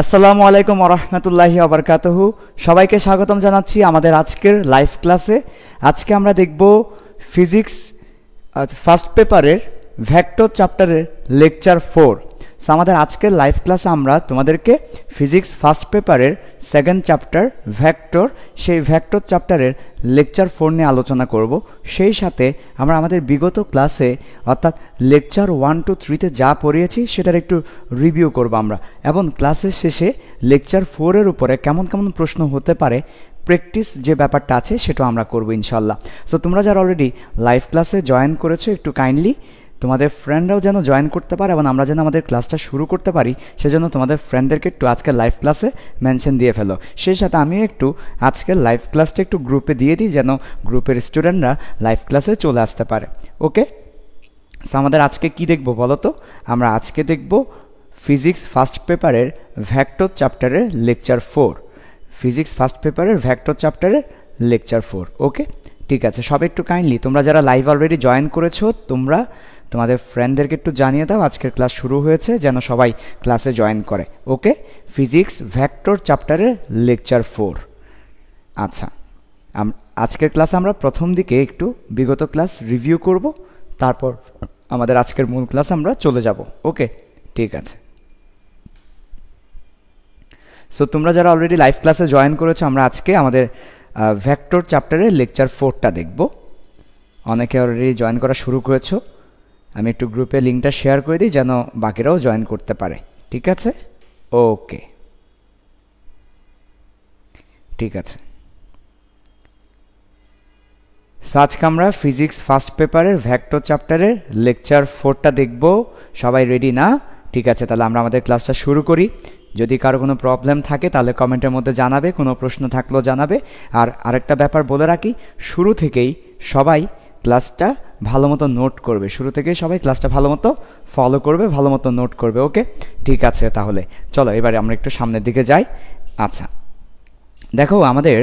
আসসালামু আলাইকুম ওয়া রাহমাতুল্লাহি ওয়া বারাকাতুহু। সবাইকে স্বাগতম জানাচ্ছি আমাদের আজকের লাইভ ক্লাসে। আজকে আমরা দেখব ফিজিক্স ফার্স্ট পেপারের ভেক্টর চ্যাপ্টারের লেকচার 4। সো আমাদের আজকের লাইভ ক্লাসে আমরা তোমাদেরকে ফিজিক্স ফার্স্ট পেপারের সেকেন্ড চ্যাপ্টার ভেক্টর, সেই ভেক্টর চ্যাপ্টারের লেকচার 4 নিয়ে আলোচনা করব। সেই সাথে আমরা আমাদের বিগত ক্লাসে অর্থাৎ লেকচার 1 to 3তে যা পড়িয়েছি সেটার একটু রিভিউ করব আমরা, এবং ক্লাসের শেষে লেকচার 4-এর উপরে কেমন কেমন প্রশ্ন হতে পারে প্র্যাকটিস যে ব্যাপারটা আছে সেটাও আমরা করব ইনশাল্লাহ। সো তোমরা যারা অলরেডি লাইভ ক্লাসে জয়েন করেছো একটু কাইন্ডলি তোমাদের ফ্রেন্ডরাও যেন জয়েন করতে পারে এবং আমরা যেন আমাদের ক্লাসটা শুরু করতে পারি, সেজন্য তোমাদের ফ্রেন্ডদেরকে একটু আজকের লাইভ ক্লাসে মেনশন দিয়ে ফেলো। সেই সাথে আমিও একটু আজকের লাইভ ক্লাসটা একটু গ্রুপে দিয়ে দিই যেন গ্রুপের স্টুডেন্টরা লাইভ ক্লাসে চলে আসতে পারে। ওকে, সো আমাদের আজকে কি দেখব বলো তো? আমরা আজকে দেখব ফিজিক্স ফার্স্ট পেপারের ভেক্টর চ্যাপ্টারের লেকচার 4। ফিজিক্স ফার্স্ট পেপারের ভেক্টর চ্যাপ্টারের লেকচার 4। ওকে, ঠিক আছে। সব একটু কাইন্ডলি তোমরা যারা লাইভ অলরেডি জয়েন করেছো তোমরা তোমাদের ফ্রেন্ডদেরকে একটু জানিয়ে দাও আজকের ক্লাস শুরু হয়েছে যেন সবাই ক্লাসে জয়েন করে। ওকে, ফিজিক্স ভেক্টর চ্যাপ্টারের লেকচার 4। আচ্ছা, আজকের ক্লাসে আমরা প্রথম দিকে একটু বিগত ক্লাস রিভিউ করব, তারপর আমাদের আজকের মূল ক্লাস আমরা চলে যাব। ওকে, ঠিক আছে। সো তোমরা যারা অলরেডি লাইভ ক্লাসে জয়েন করেছো আমরা আজকে আমাদের ভেক্টর চ্যাপ্টারের লেকচার 4টা দেখব। অনেকে অলরেডি জয়েন করা শুরু করেছো, আমি একটু গ্রুপে লিঙ্কটা শেয়ার করে দিই যেন বাকিরাও জয়েন করতে পারে। ঠিক আছে, ওকে, ঠিক আছে। সো আজকে আমরা ফিজিক্স ফার্স্ট পেপারের ভেক্টর চ্যাপ্টারের লেকচার 4টা দেখব। সবাই রেডি না? ঠিক আছে, তাহলে আমরা আমাদের ক্লাসটা শুরু করি। যদি কারো কোনো প্রবলেম থাকে তাহলে কমেন্টের মধ্যে জানাবে, কোনো প্রশ্ন থাকলেও জানাবে। আর আরেকটা ব্যাপার বলে রাখি, শুরু থেকেই সবাই ক্লাসটা ভালো মতো নোট করবে, শুরু থেকেই সবাই ক্লাসটা ভালো মতো ফলো করবে, ভালো মতো নোট করবে। ওকে, ঠিক আছে। তাহলে চলো এবারে আমরা একটু সামনের দিকে যাই। আচ্ছা, দেখো আমাদের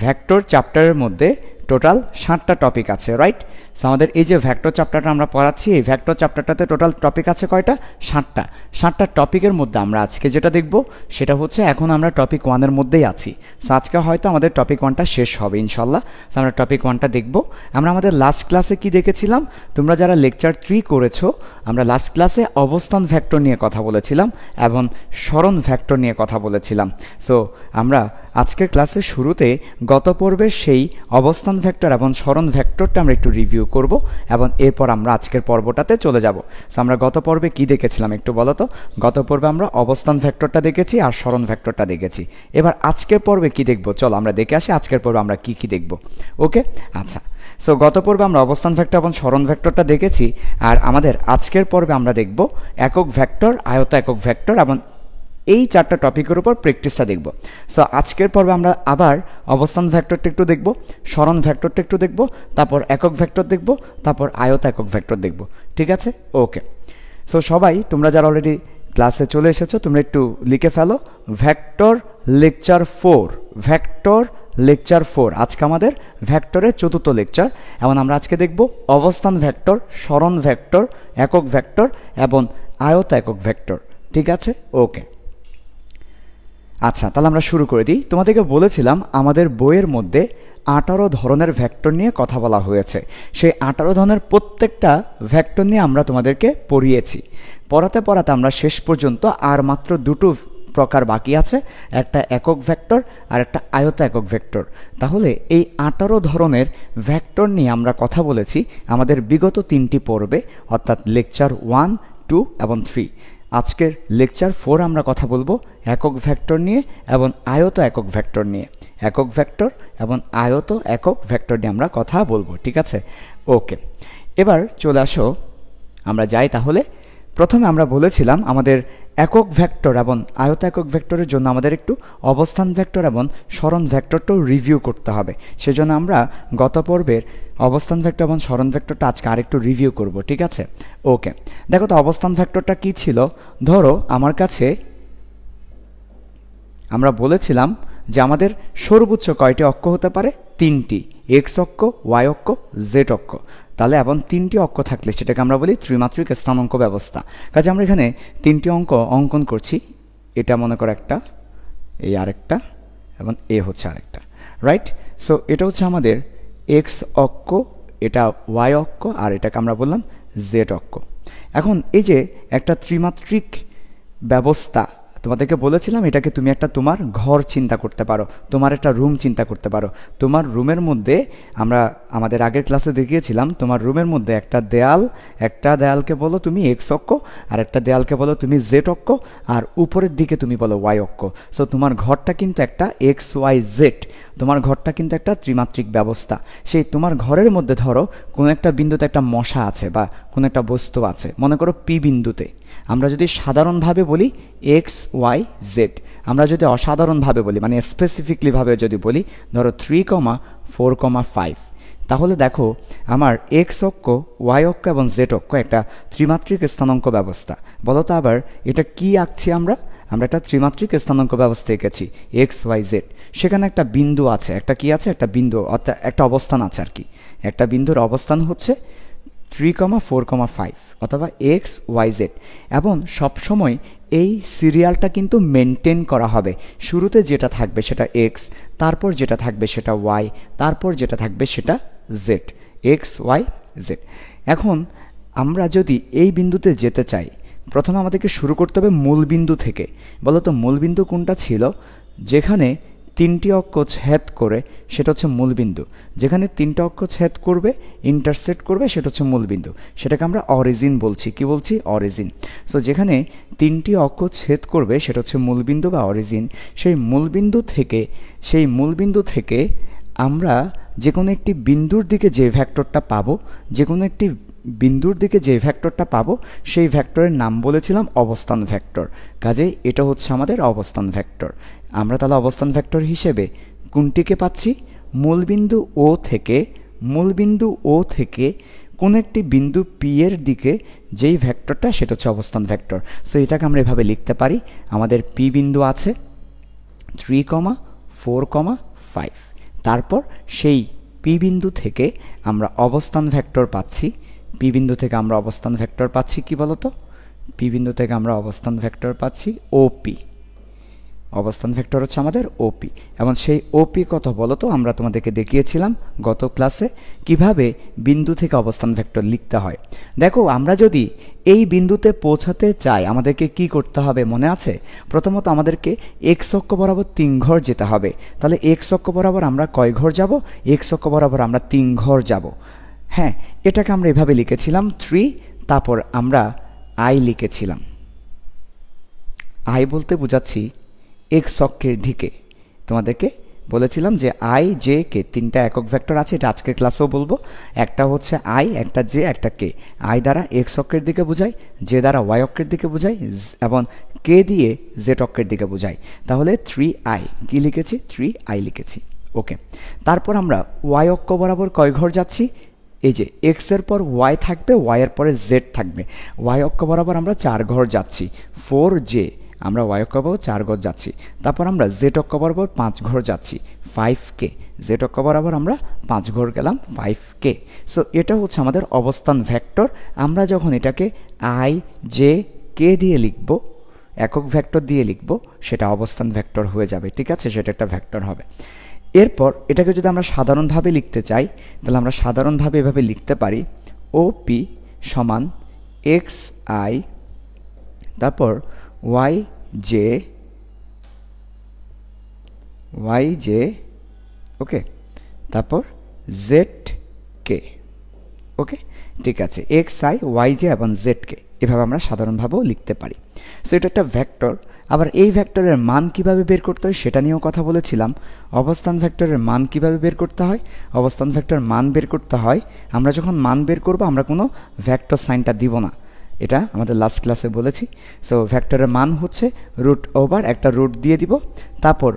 ভেক্টর চ্যাপ্টারের মধ্যে টোটাল 7টা টপিক আছে, রাইট? সো আমাদের এই যে ভেক্টর চ্যাপ্টারটা আমরা পড়াচ্ছি, এই ভেক্টর চ্যাপ্টারটাতে টোটাল টপিক আছে কয়টা? 7টা টপিকের মধ্যে আমরা আজকে যেটা দেখব সেটা হচ্ছে, এখন আমরা টপিক 1-এর মধ্যেই আছি। সো আজকে হয়তো আমাদের টপিক 1টা শেষ হবে ইনশাল্লাহ। সো আমরা টপিক 1টা দেখব। আমরা আমাদের লাস্ট ক্লাসে কি দেখেছিলাম? তোমরা যারা লেকচার 3 করেছো, আমরা লাস্ট ক্লাসে অবস্থান ভেক্টর নিয়ে কথা বলেছিলাম এবং সরণ ভেক্টর নিয়ে কথা বলেছিলাম। সো আমরা আজকের ক্লাসের শুরুতে গত পর্বের সেই অবস্থান ভেক্টর এবং সরণ ভেক্টরটা আমরা একটু রিভিউ করব এবং এরপর আমরা আজকের পর্বটাতে চলে যাব। সো আমরা গত পর্বে কি দেখেছিলাম একটু বলো তো? গত পর্বে আমরা অবস্থান ভেক্টরটা দেখেছি আর সরণ ভেক্টরটা দেখেছি। এবার আজকের পর্বে কি দেখব চলো আমরা দেখে আসি আজকের পর্বে আমরা কি কি দেখব। ওকে, আচ্ছা। সো গত পর্বে আমরা অবস্থান ভেক্টর এবং সরণ ভেক্টরটা দেখেছি, আর আমাদের আজকের পর্বে আমরা দেখব একক ভেক্টর, আয়ত একক ভেক্টর এবং এই 4টা টপিকের উপর প্র্যাকটিসটা দেখব। সো আজকের পর্বে আমরা আবার অবস্থান ভেক্টরটা একটু দেখব, সরণ ভেক্টরটা একটু দেখব, তারপর একক ভেক্টর দেখব, তারপর আয়ত একক ভেক্টর দেখব। ঠিক আছে, ওকে। সো সবাই তোমরা যারা অলরেডি ক্লাসে চলে এসেছো তোমরা একটু লিখে ফেলো ভেক্টর লেকচার 4। ভেক্টর লেকচার 4 আজকে আমাদের ভেক্টরের 4র্থ লেকচার, এবং আমরা আজকে দেখব অবস্থান ভেক্টর, সরণ ভেক্টর, একক ভেক্টর এবং আয়ত একক ভেক্টর। ঠিক আছে, ওকে। আচ্ছা, তাহলে আমরা শুরু করে দিই। তোমাদেরকে বলেছিলাম আমাদের বইয়ের মধ্যে 18 ধরনের ভেক্টর নিয়ে কথা বলা হয়েছে। সেই 18 ধরনের প্রত্যেকটা ভেক্টর নিয়ে আমরা তোমাদেরকে পড়িয়েছি। পড়াতে পড়াতে আমরা শেষ পর্যন্ত আর মাত্র 2টো প্রকার বাকি আছে, একটা একক ভেক্টর আর একটা আয়ত একক ভেক্টর। তাহলে এই 18 ধরনের ভেক্টর নিয়ে আমরা কথা বলেছি আমাদের বিগত 3টি পর্বে, অর্থাৎ লেকচার 1, 2 এবং 3। আজকের লেকচার 4 আমরা কথা বলবো একক ভেক্টর নিয়ে এবং আয়ত একক ভেক্টর নিয়ে। একক ভেক্টর এবং আয়ত একক ভেক্টর নিয়ে আমরা কথা বলবো। ঠিক আছে, ওকে। এবার চলে আসো আমরা যাই। তাহলে প্রথমে আমরা বলেছিলাম আমাদের একক ভেক্টর এবং আয়ত একক ভেক্টরের জন্য আমাদের একটু অবস্থান ভেক্টর এবং সরণ ভেক্টরটাও রিভিউ করতে হবে। সেজন্য আমরা গত পর্বের অবস্থান ভেক্টর এবং সরণ ভেক্টরটা আজকে আরেকটু রিভিউ করব। ঠিক আছে, ওকে। দেখো তো অবস্থান ভেক্টরটা কি ছিল। ধরো আমার কাছে আমরা বলেছিলাম যে আমাদের সর্বোচ্চ কয়টি অক্ষ হতে পারে? 3টি, এক্স অক্ষ, ওয়াই অক্ষ, জেড অক্ষ। তাহলে এবং 3টি অক্ষ থাকলে সেটাকে আমরা বলি ত্রিমাত্রিক স্থানাঙ্ক ব্যবস্থা। কাজে আমরা এখানে 3টি অঙ্ক অঙ্কন করছি। এটা মনে করো একটা, এই আরেকটা, এবং এ হচ্ছে আরেকটা, রাইট? সো এটা হচ্ছে আমাদের এক্স অক্ষ, এটা ওয়াই অক্ষ, আর এটাকে আমরা বললাম জেড অক্ষ। এখন এই যে একটা ত্রিমাত্রিক ব্যবস্থা, তোমাদেরকে বলেছিলাম এটাকে তুমি একটা তোমার ঘর চিন্তা করতে পারো, তোমার একটা রুম চিন্তা করতে পারো। তোমার রুমের মধ্যে আমরা আমাদের আগের ক্লাসে দেখিয়েছিলাম, তোমার রুমের মধ্যে একটা দেয়ালকে বলো তুমি এক্স অক্ষ, আর একটা দেয়ালকে বলো তুমি জেড অক্ষ, আর উপরের দিকে তুমি বলো ওয়াই অক্ষ। সো তোমার ঘরটা কিন্তু একটা এক্স ওয়াই জেড, তোমার ঘরটা কিন্তু একটা ত্রিমাত্রিক ব্যবস্থা। সেই তোমার ঘরের মধ্যে ধরো কোনো একটা বিন্দুতে একটা মশা আছে বা কোনো একটা বস্তু আছে, মনে করো পি বিন্দুতে। আমরা যদি সাধারণভাবে বলি এক্স ওয়াই জেড, আমরা যদি অসাধারণভাবে বলি মানে স্পেসিফিকলিভাবে যদি বলি ধরো 3,4,5, তাহলে দেখো আমার এক্স অক্ষ, ওয়াই অক্ষ এবং জেড অক্ষ একটা ত্রিমাত্রিক স্থানাঙ্ক ব্যবস্থা। বলো তো আবার এটা কি আঁকছি আমরা? আমরা একটা ত্রিমাত্রিক স্থানাঙ্ক ব্যবস্থা এঁকেছি এক্স ওয়াই জেড। সেখানে একটা বিন্দু আছে, একটা কি আছে? একটা বিন্দু, অর্থাৎ একটা অবস্থান আছে আর কি। একটা বিন্দুর অবস্থান হচ্ছে 3,4,5 অথবা এক্স ওয়াই জেড, এবং সবসময় এই সিরিয়ালটা কিন্তু মেনটেন করা হবে। শুরুতে যেটা থাকবে সেটা এক্স, তারপর যেটা থাকবে সেটা ওয়াই, তারপর যেটা থাকবে সেটা জেড, এক্স ওয়াই জেড। এখন আমরা যদি এই বিন্দুতে যেতে চাই, প্রথমে আমাদেরকে শুরু করতে হবে মূল বিন্দু থেকে। বলো তো মূল বিন্দু কোনটা ছিল? যেখানে তিনটি অক্ষ ছেদ করে সেটা হচ্ছে মূলবিন্দু। যেখানে তিনটা অক্ষ ছেদ করবে, ইন্টারসেক্ট করবে, সেটা হচ্ছে মূলবিন্দু। সেটাকে আমরা অরিজিন বলছি। কি বলছি? অরিজিন। সো যেখানে তিনটি অক্ষ ছেদ করবে সেটা হচ্ছে মূলবিন্দু বা অরিজিন। সেই মূলবিন্দু থেকে আমরা যে কোনো একটি বিন্দুর দিকে যে ভেক্টরটা পাবো, সেই ভেক্টরের নাম বলেছিলাম অবস্থান ভেক্টর। কাজেই এটা হচ্ছে আমাদের অবস্থান ভেক্টর। আমরা তাহলে অবস্থান ভেক্টর হিসেবে কোনটিকে পাচ্ছি? মূলবিন্দু ও থেকে কোনো একটি বিন্দু পি এর দিকে যেই ভেক্টরটা সেটা হচ্ছে অবস্থান ভেক্টর। সো এটাকে আমরা এভাবে লিখতে পারি, আমাদের পি বিন্দু আছে 3,4,5, তারপর সেই পি বিন্দু থেকে আমরা অবস্থান ভেক্টর পাচ্ছি। পি বিন্দু থেকে আমরা অবস্থান ভেক্টর পাচ্ছি কি বলতো? পি বিন্দু থেকে আমরা অবস্থান ভেক্টর পাচ্ছি ওপি। অবস্থান ভেক্টর হচ্ছে আমাদের ওপি, এবং সেই ওপি কত বলো তো? আমরা তোমাদেরকে দেখিয়েছিলাম গত ক্লাসে কিভাবে বিন্দু থেকে অবস্থান ভেক্টর লিখতে হয়। দেখো আমরা যদি এই বিন্দুতে পৌঁছাতে চাই আমাদেরকে কি করতে হবে মনে আছে? প্রথমত আমাদেরকে এক্স অক্ষ বরাবর 3 ঘর যেতে হবে। তাহলে এক্স অক্ষ বরাবর আমরা কয় ঘর যাব? এক্স অক্ষ বরাবর আমরা 3 ঘর যাব। হ্যাঁ, এটাকে আমরা এভাবে লিখেছিলাম 3, তারপর আমরা আই লিখেছিলাম। আই বলতে বোঝাচ্ছি এক্স অক্ষের দিকে। তোমাদেরকে বলেছিলাম যে আই জে কে 3টা একক ভেক্টর আছে, এটা আজকের ক্লাসেও বলবো। একটা হচ্ছে আই, একটা জে, একটা কে। আই দ্বারা এক্স অক্ষের দিকে বোঝায়, জে দ্বারা ওয়াই অক্ষের দিকে বোঝায়, এবং কে দিয়ে জেড অক্ষের দিকে বোঝায়। তাহলে 3i কি লিখেছি? 3i লিখেছি। ওকে, তারপর আমরা ওয়াই অক্ষ বরাবর কয় ঘর যাচ্ছি? এই যে এক্স এর পর ওয়াই থাকবে, ওয়াই এর পরে জেড থাকবে। ওয়াই অক্ষ বরাবর আমরা 4 ঘর যাচ্ছি, 4j। আমরা ওয়াই অক্ষ বরাবর 4 ঘর যাচ্ছি। তারপর আমরা জেড অক্ষ বরাবর 5 ঘর যাচ্ছি, 5k। জেড অক্ষ বরাবর আমরা 5 ঘর গেলাম, 5k। সো এটা হচ্ছে আমাদের অবস্থান ভেক্টর। আমরা যখন এটাকে আই জে কে দিয়ে লিখব, একক ভেক্টর দিয়ে লিখব, সেটা অবস্থান ভেক্টর হয়ে যাবে। ঠিক আছে, সেটা একটা ভেক্টর হবে। এরপর এটাকে যদি আমরা সাধারণভাবে লিখতে চাই, তাহলে আমরা সাধারণভাবে এভাবে লিখতে পারি ওপি সমান এক্স আই, তারপর ওয়াই জে, ওকে, তারপর জেড কে। ওকে, ঠিক আছে, এক্স আই, ওয়াই জে এবং জেড কে, এভাবে আমরা সাধারণভাবেও লিখতে পারি। সো এটা একটা ভেক্টর। আবার এই ভেক্টরের মান কিভাবে বের করতে হয় সেটা নিয়েও কথা বলেছিলাম। অবস্থান ভেক্টরের মান কিভাবে বের করতে হয়? অবস্থান ভেক্টর মান বের করতে হয়, আমরা যখন মান বের করব আমরা কোনো ভেক্টর সাইনটা দিব না, এটা আমাদের লাস্ট ক্লাসে বলেছি। সো ভেক্টরের মান হচ্ছে রুট ওভার একটা রুট দিয়ে দিব, তারপর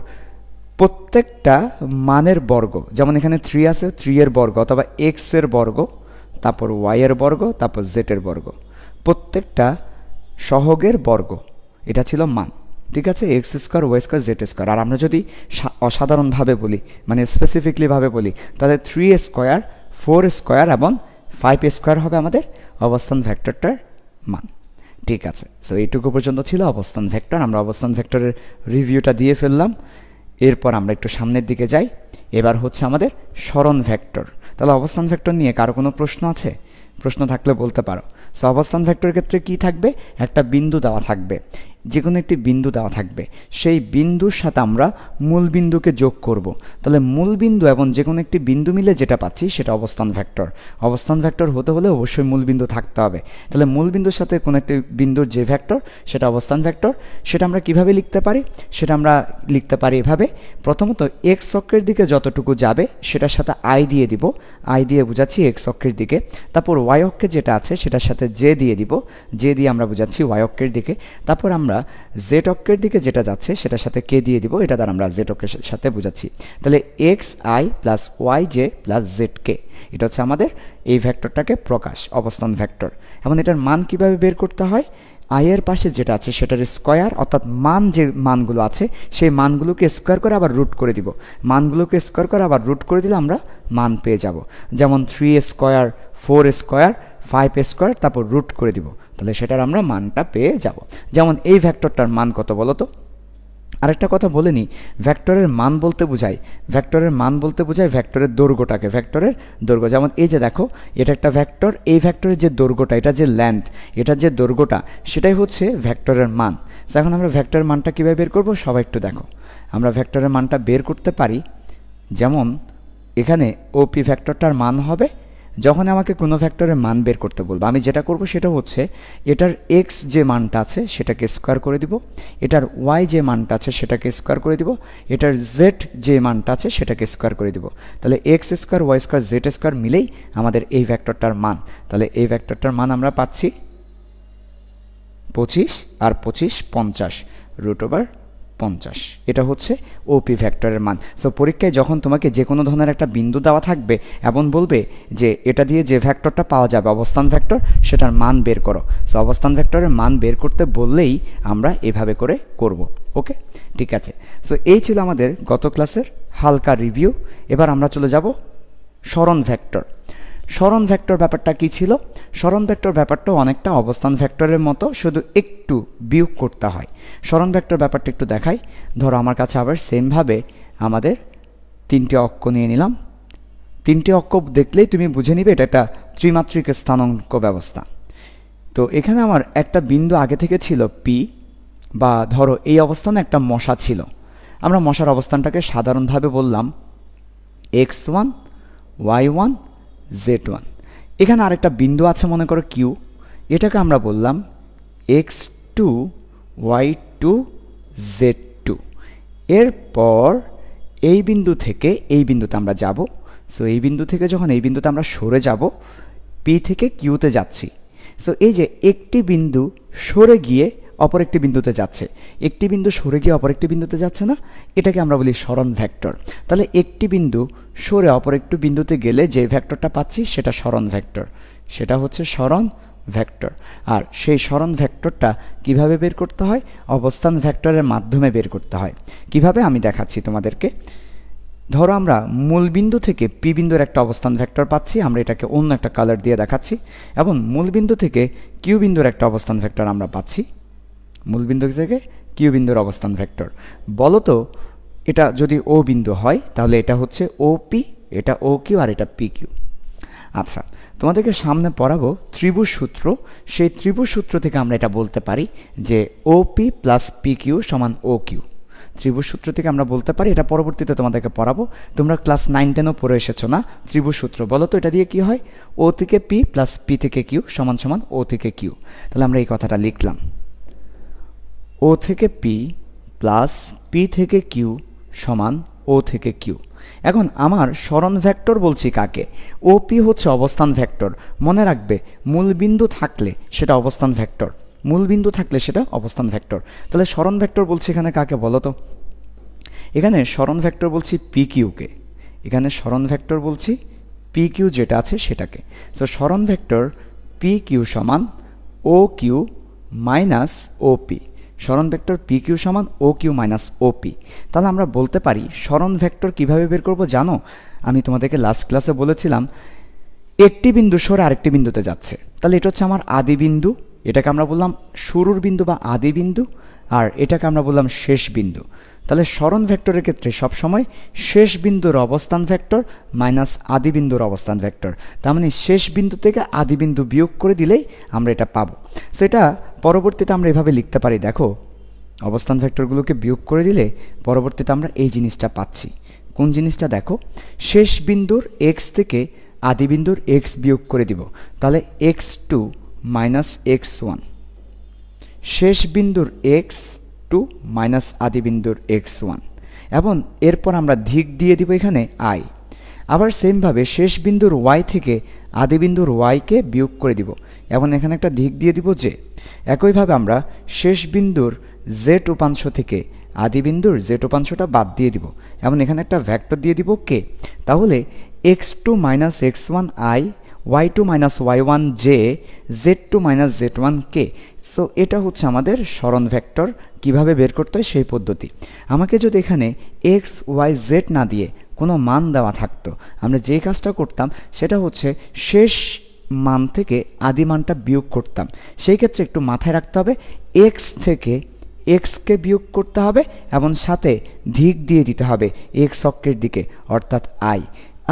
প্রত্যেকটা মানের বর্গ, যেমন এখানে 3 আছে, 3 এর বর্গ অথবা এক্স এর বর্গ, তারপর ওয়াই এর বর্গ, তারপর জেড এর বর্গ, প্রত্যেকটা সহগের বর্গ, এটা ছিল মান। ঠিক আছে, x square, y square, z square. আর আমরা যদি অসাধারণভাবে বলি মানে স্পেসিফিকলিভাবে বলি, তাহলে 3 স্কোয়ার, 4 স্কোয়ার এবং 5 স্কোয়ার হবে আমাদের অবস্থান ভেক্টরটার মান। ঠিক আছে, সো এইটুকু পর্যন্ত ছিল অবস্থান ভেক্টর। আমরা অবস্থান ভেক্টরের রিভিউটা দিয়ে ফেললাম। এরপর আমরা একটু সামনের দিকে যাই। এবার হচ্ছে আমাদের সরণ ভেক্টর। তাহলে অবস্থান ভেক্টর নিয়ে কারো কোনো প্রশ্ন আছে? প্রশ্ন থাকলে বলতে পারো। সো অবস্থান ভেক্টরের ক্ষেত্রে কি থাকবে? একটা বিন্দু দেওয়া থাকবে, যে কোনো একটি বিন্দু দেওয়া থাকবে, সেই বিন্দুর সাথে আমরা মূল বিন্দুকে যোগ করব। তাহলে মূল বিন্দু এবং যে কোনো একটি বিন্দু মিলে যেটা পাচ্ছি সেটা অবস্থান ভেক্টর। অবস্থান ভেক্টর হতে হলে অবশ্যই মূল বিন্দু থাকতে হবে। তাহলে মূল বিন্দুর সাথে কোনো একটি বিন্দুর যে ভেক্টর সেটা অবস্থান ভেক্টর। সেটা আমরা কিভাবে লিখতে পারি? সেটা আমরা লিখতে পারি এভাবে। প্রথমত এক্স অক্ষের দিকে যতটুকু যাবে সেটার সাথে আই দিয়ে দিব, আই দিয়ে বোঝাচ্ছি এক্স অক্ষের দিকে। তারপর ওয়াই অক্ষে যেটা আছে সেটার সাথে জে দিয়ে দিব, জে দিয়ে আমরা বোঝাচ্ছি ওয়াই অক্ষের দিকে। তারপর আমরা জেড অক্ষের দিকে যেটা যাচ্ছে সেটার সাথে কে দিয়ে দিব, এটা দ্বারা আমরা জেড অক্ষের সাথে বোঝাচ্ছি। তাহলে x i plus y j plus z কে, এটা হচ্ছে আমাদের এই ভেক্টরটাকে প্রকাশ, অবস্থান ভেক্টর। এবং এটার মান কিভাবে বের করতে হয়? আই এর পাশে যেটা আছে সেটার স্কোয়ার, অর্থাৎ মান যে মানগুলো আছে সেই মানগুলোকে স্কোয়ার করে আবার রুট করে দিব। মানগুলোকে স্কোয়ার করে আবার রুট করে দিলে আমরা মান পেয়ে যাব। যেমন 3 স্কোয়ার, 4 স্কোয়ার, 5 স্কোয়ার, তারপর রুট করে দিব, তাহলে সেটার আমরা মানটা পেয়ে যাব। যেমন এই ভেক্টরটার মান কত বলো তো? আরেকটা কথা বলে নিই, ভেক্টরের মান বলতে বোঝায়, ভেক্টরের মান বলতে বোঝায় ভেক্টরের দৈর্ঘ্যটাকে, ভেক্টরের দৈর্ঘ্য। যেমন এই যে দেখো, এটা একটা ভেক্টর, এই ভেক্টরের যে দৈর্ঘ্যটা, এটা যে লেন্থ, এটার যে দৈর্ঘ্যটা, সেটাই হচ্ছে ভেক্টরের মান। এখন আমরা ভেক্টরের মানটা কীভাবে বের করব সবাই একটু দেখো। আমরা ভেক্টরের মানটা বের করতে পারি, যেমন এখানে ওপি ভেক্টরটার মান হবে, যখন আমাকে কোনো ভেক্টরের মান বের করতে বলবো আমি যেটা করব সেটা হচ্ছে এটার এক্স যে মানটা আছে সেটাকে স্কোয়ার করে দিব, এটার ওয়াই যে মানটা আছে সেটাকে স্কোয়ার করে দিব, এটার জেড যে মানটা আছে সেটাকে স্কোয়ার করে দিব। তাহলে x square, y square, z square মিলেই আমাদের এই ভেক্টরটার মান। তাহলে এই ভেক্টরটার মান আমরা পাচ্ছি 25 আর 25 50 √50। এটা হচ্ছে ওপি ভেক্টরের মান। সো পরীক্ষায় যখন তোমাকে যে কোনো ধরনের একটা বিন্দু দেওয়া থাকবে এবং বলবে যে এটা দিয়ে যে ভেক্টরটা পাওয়া যাবে অবস্থান ভেক্টর, সেটার মান বের করো। সো অবস্থান ভেক্টরের মান বের করতে বললেই আমরা এভাবে করে করব। ওকে, ঠিক আছে। সো এই ছিল আমাদের গত ক্লাসের হালকা রিভিউ। এবার আমরা চলে যাব সরণ ভেক্টর। সরণ ভেক্টর ব্যাপারটা কি ছিল? সরণ ভেক্টর ব্যাপারটা অনেকটা অবস্থান ভেক্টরের মতো, শুধু একটু বিয়োগ করতে হয়। সরণ ভেক্টর ব্যাপারটা একটু দেখাই। ধরো আমার কাছে আবার সেমভাবে আমাদের 3টে অক্ষ নিয়ে নিলাম। 3টে অক্ষ দেখলেই তুমি বুঝে নিবে এটা একটা ত্রিমাত্রিক স্থানাঙ্ক ব্যবস্থা। তো এখানে আমার একটা বিন্দু আগে থেকে ছিল পি, বা ধরো এই অবস্থানে একটা মশা ছিল। আমরা মশার অবস্থানটাকে সাধারণভাবে বললাম x1, y1, z1। এখানে আরেকটা বিন্দু আছে মনে করো কিউ, এটাকে আমরা বললাম x2, y2, z2। এরপর এই বিন্দু থেকে এই বিন্দুতে আমরা যাব। সো এই বিন্দু থেকে যখন এই বিন্দুতে আমরা সরে যাব, পি থেকে কিউতে যাচ্ছি। সো এই যে একটি বিন্দু সরে গিয়ে অপর একটি বিন্দুতে যাচ্ছে, একটি বিন্দু সরে গিয়ে অপর একটি বিন্দুতে যাচ্ছে না, এটাকে আমরা বলি সরণ ভেক্টর। তাহলে একটি বিন্দু সরে অপর একটি বিন্দুতে গেলে যে ভেক্টরটা পাচ্ছি সেটা সরণ ভেক্টর, সেটা হচ্ছে সরণ ভেক্টর। আর সেই সরণ ভেক্টরটা কিভাবে বের করতে হয়? অবস্থান ভেক্টরের মাধ্যমে বের করতে হয়। কিভাবে আমি দেখাচ্ছি তোমাদেরকে। ধরো আমরা মূলবিন্দু থেকে পি বিন্দুর একটা অবস্থান ভেক্টর পাচ্ছি, আমরা এটাকে অন্য একটা কালার দিয়ে দেখাচ্ছি। এবং মূলবিন্দু থেকে কিউ বিন্দুর একটা অবস্থান ভেক্টর আমরা পাচ্ছি, মূলবিন্দু থেকে কিউ বিন্দুর অবস্থান ভেক্টর। বলো তো এটা যদি ও বিন্দু হয় তাহলে এটা হচ্ছে ও পি, এটা ও কিউ, আর এটা পি কিউ। আচ্ছা, তোমাদেরকে সামনে পড়াবো ত্রিভুজ সূত্র। সেই ত্রিভুজ সূত্র থেকে আমরা এটা বলতে পারি যে O P plus P Q সমান ও কিউ। ত্রিভুজ সূত্র থেকে আমরা বলতে পারি, এটা পরবর্তীতে তোমাদেরকে পড়াবো। তোমরা ক্লাস 9-10ও পড়ে এসেছো না ত্রিভুজ সূত্র? বলো তো এটা দিয়ে কি হয়? ও থেকে পি প্লাস পি থেকে কিউ সমান সমান ও থেকে কিউ। তাহলে আমরা এই কথাটা লিখলাম, ও থেকে পি প্লাস পি থেকে কিউ সমান ও থেকে কিউ। এখন আমার সরণ ভেক্টর বলছি কাকে? ওপি হচ্ছে অবস্থান ভেক্টর। মনে রাখবে মূলবিন্দু থাকলে সেটা অবস্থান ভেক্টর, মূলবিন্দু থাকলে সেটা অবস্থান ভেক্টর। তাহলে সরণ ভেক্টর বলছি এখানে কাকে বলো তো? এখানে সরণ ভেক্টর বলছি পি কিউকে, এখানে সরণ ভেক্টর বলছি পি কিউ যেটা আছে সেটাকে। তো সরণ ভেক্টর পি কিউ সমান ও কিউ মাইনাস ওপি। সরণ ভেক্টর পি কিউ সমান ও কিউ মাইনাস ওপি। তাহলে আমরা বলতে পারি সরণ ভেক্টর কিভাবে বের করব জানো? আমি তোমাদেরকে লাস্ট ক্লাসে বলেছিলাম একটি বিন্দু সরে আরেকটি বিন্দুতে যাচ্ছে, তাহলে এটা হচ্ছে আমার আদি বিন্দু, এটাকে আমরা বললাম শুরুর বিন্দু বা আদি বিন্দু, আর এটাকে আমরা বললাম শেষ বিন্দু। তাহলে সরণ ভেক্টরের ক্ষেত্রে সবসময় শেষ বিন্দুর অবস্থান ভেক্টর মাইনাস আদি বিন্দুর অবস্থান ভেক্টর, তার মানে শেষ বিন্দু থেকে আদি বিন্দু বিয়োগ করে দিলেই আমরা এটা পাবো। সো এটা পরবর্তীতে আমরা এভাবে লিখতে পারি, দেখো অবস্থান ভেক্টরগুলোকে বিয়োগ করে দিলে পরবর্তীতে আমরা এই জিনিসটা পাচ্ছি। কোন জিনিসটা? দেখো শেষ বিন্দুর এক্স থেকে আদি বিন্দুর এক্স বিয়োগ করে দিব, তাহলে x2 মাইনাস x1, শেষ বিন্দুর x2 মাইনাস আদি বিন্দুর x1, এবং এরপর আমরা ধিক দিয়ে দিব এখানে i। আবার সেমভাবে শেষ বিন্দুর y থেকে আদি বিন্দুর yকে বিয়োগ করে দিব, এবং এখানে একটা ধিক দিয়ে দিব j। একইভাবে আমরা শেষ বিন্দুর z উপাংশ থেকে আদি বিন্দুর z উপাংশটা বাদ দিয়ে দিব, এবং এখানে একটা ভেক্টর দিয়ে দিব k। তাহলে x2 minus x1 i, y2 minus y1 j, z2 minus z1 k। So এটা হচ্ছে আমাদের সরণ ভেক্টর কিভাবে বের করতে হয় সেই পদ্ধতি। আমাকে যদি এখানে x y z না দিয়ে কোনো মান দেওয়া থাকতো, আমরা যে কাজটা করতাম সেটা হচ্ছে শেষ মান থেকে আদি মানটা বিয়োগ করতাম। সেই ক্ষেত্রে একটু মাথায় রাখতে হবে x থেকে এক্সকে বিয়োগ করতে হবে এবং সাথে ধিক দিয়ে দিতে হবে এক্স অক্ষের দিকে অর্থাৎ আই।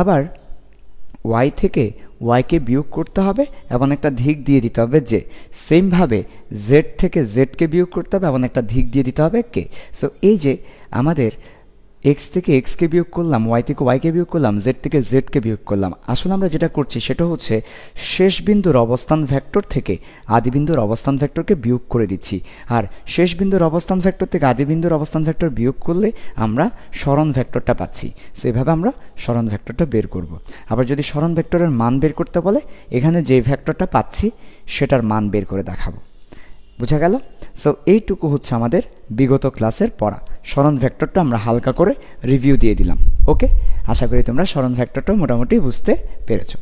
আবার ওয়াই থেকে ওয়াইকে বিয়োগ করতে হবে এবং একটা ধিক দিয়ে দিতে হবে যে। সেমভাবে জেড থেকে জেডকে বিয়োগ করতে হবে এবং একটা ধিক দিয়ে দিতে হবে কে। সো এই যে আমাদের এক্স থেকে এক্সকে বিয়োগ করলাম, ওয়াই থেকে ওয়াইকে বিয়োগ করলাম, জেড থেকে জেডকে বিয়োগ করলাম। আসলে আমরা যেটা করছি সেটা হচ্ছে শেষ বিন্দুর অবস্থান ভেক্টর থেকে আদি বিন্দুর অবস্থান ভেক্টরকে বিয়োগ করে দিচ্ছি। আর শেষ বিন্দুর অবস্থান ভেক্টর থেকে আদি বিন্দুর অবস্থান ভেক্টর বিয়োগ করলে আমরা সরণ ভেক্টরটা পাচ্ছি। সেভাবে আমরা সরণ ভেক্টরটা বের করব। আবার যদি সরণ ভেক্টরের মান বের করতে বলে, এখানে যে ভেক্টরটা পাচ্ছি সেটার মান বের করে দেখাবো। বুঝা গেল? সো এইটুকু হচ্ছে আমাদের বিগত ক্লাসের পড়া। সরণ ভেক্টরটা আমরা হালকা করে রিভিউ দিয়ে দিলাম। ওকে, আশা করি তোমরা সরণ ভেক্টরটা মোটামুটি বুঝতে পেরেছো।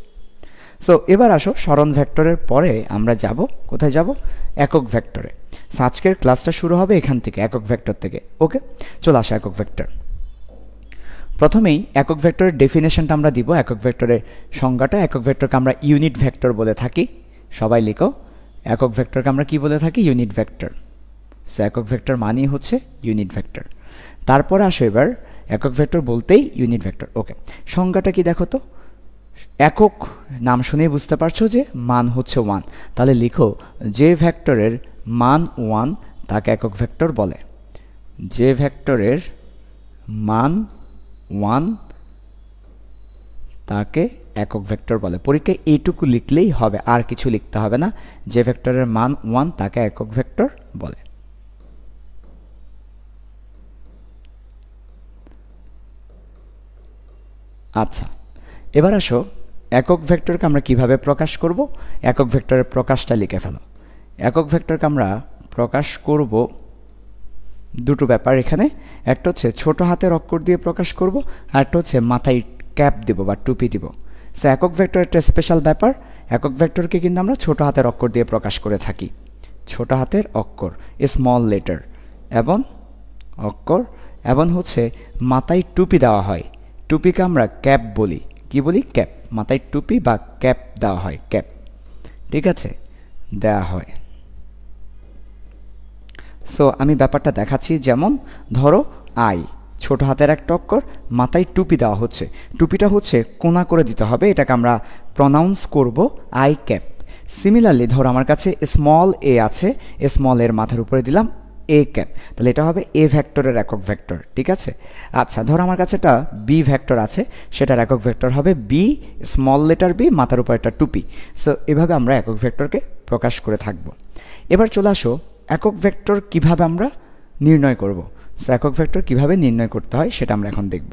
সো এবার আসো সরণ ভেক্টরের পরে আমরা যাব কোথায়? যাব একক ভেক্টরে। আজকের ক্লাসটা শুরু হবে এখান থেকে, একক ভেক্টর থেকে। ওকে, চলে আসো একক ভেক্টর। প্রথমেই একক ভেক্টরের ডেফিনেশনটা আমরা দিব। একক ভেক্টরের সংজ্ঞাটা, একক ভেক্টরকে আমরা ইউনিট ভেক্টর বলে থাকি। সবাই লিখো, একক ভেক্টরকে আমরা কি বলে থাকি? Unit vector. সো একক ভেক্টর মানেই হচ্ছে ইউনিট ভেক্টর। তারপরে আসো এবার একক ভেক্টর বলতেই ইউনিট ভেক্টর। ওকে, সংজ্ঞাটা কি দেখো তো। একক নাম শুনেই বুঝতে পারছো যে মান হচ্ছে 1। তাহলে লিখো, যে ভেক্টরের মান 1 তাকে একক ভেক্টর বলে। যে ভেক্টরের মান 1 তাকে একক ভেক্টর বলে। পরীক্ষায় এইটুকু লিখলেই হবে, আর কিছু লিখতে হবে না। যে ভেক্টরের মান 1 তাকে একক ভেক্টর বলে। আচ্ছা, এবার আসো একক ভেক্টরকে আমরা কিভাবে প্রকাশ করব। একক ভেক্টরের প্রকাশটা লিখে ফেলো। একক ভেক্টরকে আমরা প্রকাশ করব দুটো ব্যাপার এখানে। একটা হচ্ছে ছোট হাতের অক্ষর দিয়ে প্রকাশ করব, আর একটা হচ্ছে মাথায় ক্যাপ দেব বা টুপি দিব। সো একক ভেক্টর একটা স্পেশাল ব্যাপার। একক ভেক্টরকে কিন্তু আমরা ছোট হাতের অক্ষর দিয়ে প্রকাশ করে থাকি। ছোট হাতের অক্ষর, স্মল লেটার, এবং অক্ষর, এবং হচ্ছে মাথায় টুপি দেওয়া হয়। টুপিকে আমরা ক্যাপ বলি। কি বলি? ক্যাপ। মাথায় টুপি বা ক্যাপ দেওয়া হয়, ক্যাপ। ঠিক আছে, দেওয়া হয়। সো আমি ব্যাপারটা দেখাচ্ছি। যেমন ধরো আই, ছোট হাতের একটা অক্ষর, মাথায় টুপি দেওয়া হচ্ছে। টুপিটা হচ্ছে কোনা করে দিতে হবে, এটাকে আমরা প্রনাউন্স করব আই ক্যাপ। সিমিলারলি ধরো আমার কাছে স্মল এ আছে, স্মল এর মাথার উপরে দিলাম এ ক্যাপ, তাহলে এটা হবে এ ভেক্টরের একক ভেক্টর। ঠিক আছে। আচ্ছা, ধরো আমার কাছে একটা বি ভেক্টর আছে, সেটার একক ভেক্টর হবে বি, স্মল লেটার বি, মাথার উপর একটা টুপি। সো এভাবে আমরা একক ভেক্টরকে প্রকাশ করে থাকব। এবার চলে আসো একক ভেক্টর কিভাবে আমরা নির্ণয় করব। সো একক ভেক্টর কিভাবে নির্ণয় করতে হয় সেটা আমরা এখন দেখব।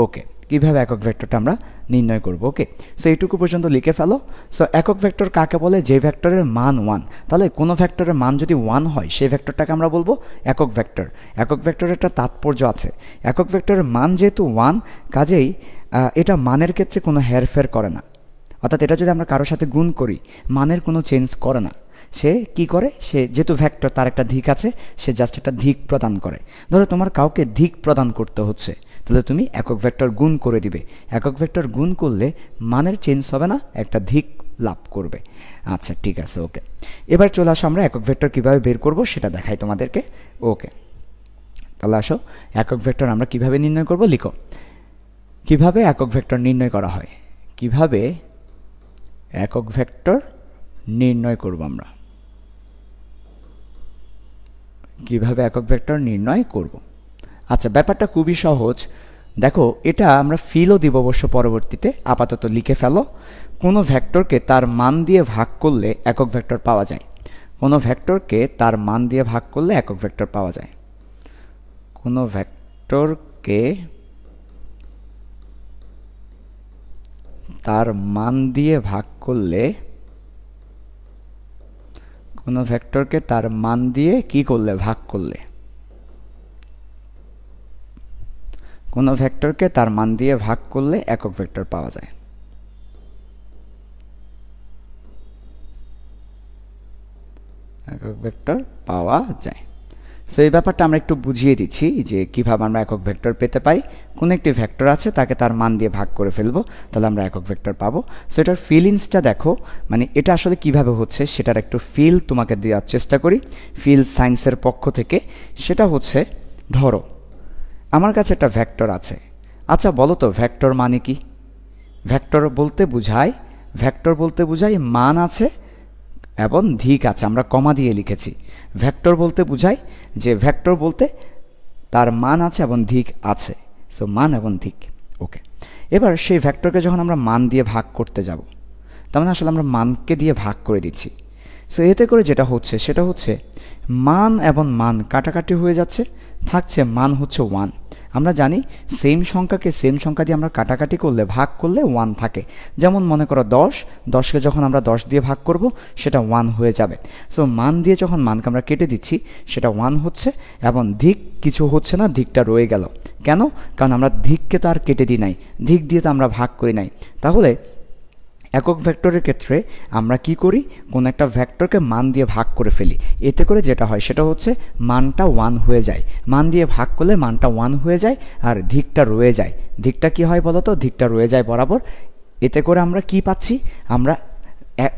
ওকে, কিভাবে একক ভেক্টরটা আমরা নির্ণয় করব। ওকে, সো এইটুকু পর্যন্ত লিখে ফেলো। সো একক ভেক্টর কাকে বলে? যে ভেক্টরের মান 1। তাহলে কোনো ভেক্টরের মান যদি 1 হয়, সেই ভেক্টরটাকে আমরা বলবো একক ভেক্টর। একক ভেক্টরের একটা তাৎপর্য আছে। একক ভেক্টরের মান যেহেতু 1, কাজেই এটা মানের ক্ষেত্রে কোনো হেরফের করে না। অর্থাৎ এটা যদি আমরা কারোর সাথে গুণ করি, মানের কোনো চেঞ্জ করে না। সে কি করে? সে যেহেতু ভেক্টর, তার একটা ধিক আছে, সে জাস্ট একটা ধিক প্রদান করে। ধরো তোমার কাউকে ধিক প্রদান করতে হচ্ছে, তাহলে তুমি একক ভেক্টর গুণ করে দিবে। একক ভেক্টর গুণ করলে মানের চেঞ্জ হবে না, একটা ধিক লাভ করবে। আচ্ছা ঠিক আছে, ওকে। এবার চলে আসো আমরা একক ভেক্টর কীভাবে বের করব সেটা দেখাই তোমাদেরকে। ওকে, তাহলে আসো একক ভেক্টর আমরা কিভাবে নির্ণয় করব, লিখো কিভাবে একক ভেক্টর নির্ণয় করা হয়। কিভাবে একক ভেক্টর নির্ণয় করব আমরা, কিভাবে একক ভেক্টর নির্ণয় করব। আচ্ছা, ব্যাপারটা খুবই সহজ। দেখো, এটা আমরা ফিলও দিব অবশ্য পরবর্তীতে, আপাতত লিখে ফেলো। কোনো ভেক্টরকে তার মান দিয়ে ভাগ করলে একক ভেক্টর পাওয়া যায়। কোনো ভেক্টরকে তার মান দিয়ে ভাগ করলে একক ভেক্টর পাওয়া যায়। কোনো ভেক্টরকে তার মান দিয়ে ভাগ করলে, কোনো ভেক্টরকে তার মান দিয়ে কি করলে, ভাগ করলে, কোনো ভেক্টরকে তার মান দিয়ে ভাগ করলে একক ভেক্টর পাওয়া যায়। একক ভেক্টর পাওয়া যায়। সো এই ব্যাপারটা আমরা একটু বুঝিয়ে দিচ্ছি যে কিভাবে আমরা একক ভেক্টর পেতে পারি। কোনো একটি ভেক্টর আছে, তাকে তার মান দিয়ে ভাগ করে ফেলবো, তাহলে আমরা একক ভেক্টর পাবো। সো এটার ফিলিংসটা দেখো, মানে এটা আসলে কিভাবে হচ্ছে সেটার একটু ফিল তোমাকে দেওয়ার চেষ্টা করি ফিল সায়েন্সের পক্ষ থেকে। সেটা হচ্ছে, ধরো আমার কাছে একটা ভেক্টর আছে। আচ্ছা বলো তো ভেক্টর মানে কি? ভেক্টর বলতে বোঝায় মান আছে এবং দিক আছে, আমরা কমা দিয়ে লিখেছি। ভেক্টর বলতে বোঝায় যে ভেক্টর বলতে তার মান আছে এবং দিক আছে। সো মান এবং দিক, ওকে। এবার সেই ভেক্টরকে যখন আমরা মান দিয়ে ভাগ করতে যাব, তার মানে আসলে আমরা মানকে দিয়ে ভাগ করে দিচ্ছি। সো এতে করে যেটা হচ্ছে সেটা হচ্ছে মান এবং মান কাটাকাটি হয়ে যাচ্ছে, থাকছে মান হচ্ছে 1। আমরা জানি সেম সংখ্যাকে সেম সংখ্যা দিয়ে আমরা কাটাকাটি করলে, ভাগ করলে 1 থাকে। যেমন মনে করো 10কে যখন আমরা 10 দিয়ে ভাগ করব সেটা 1 হয়ে যাবে। সো মান দিয়ে যখন মানকে আমরা কেটে দিচ্ছি সেটা 1 হচ্ছে, এবং দিক কিছু হচ্ছে না, দিকটা রয়ে গেল। কেন? কারণ আমরা দিককে তো আর কেটে দিই নাই, দিক দিয়ে তো আমরা ভাগ করি নাই। তাহলে একক ভেক্টরের ক্ষেত্রে আমরা কি করি, কোন একটা ভেক্টরকে মান দিয়ে ভাগ করে ফেলি। এতে করে যেটা হয় সেটা হচ্ছে মানটা 1 হয়ে যায়। মান দিয়ে ভাগ করলে মানটা 1 হয়ে যায়, আর দিকটা রয়ে যায়। দিকটা কি হয় বলো তো? দিকটা রয়ে যায় বরাবর। এতে করে আমরা কি পাচ্ছি, আমরা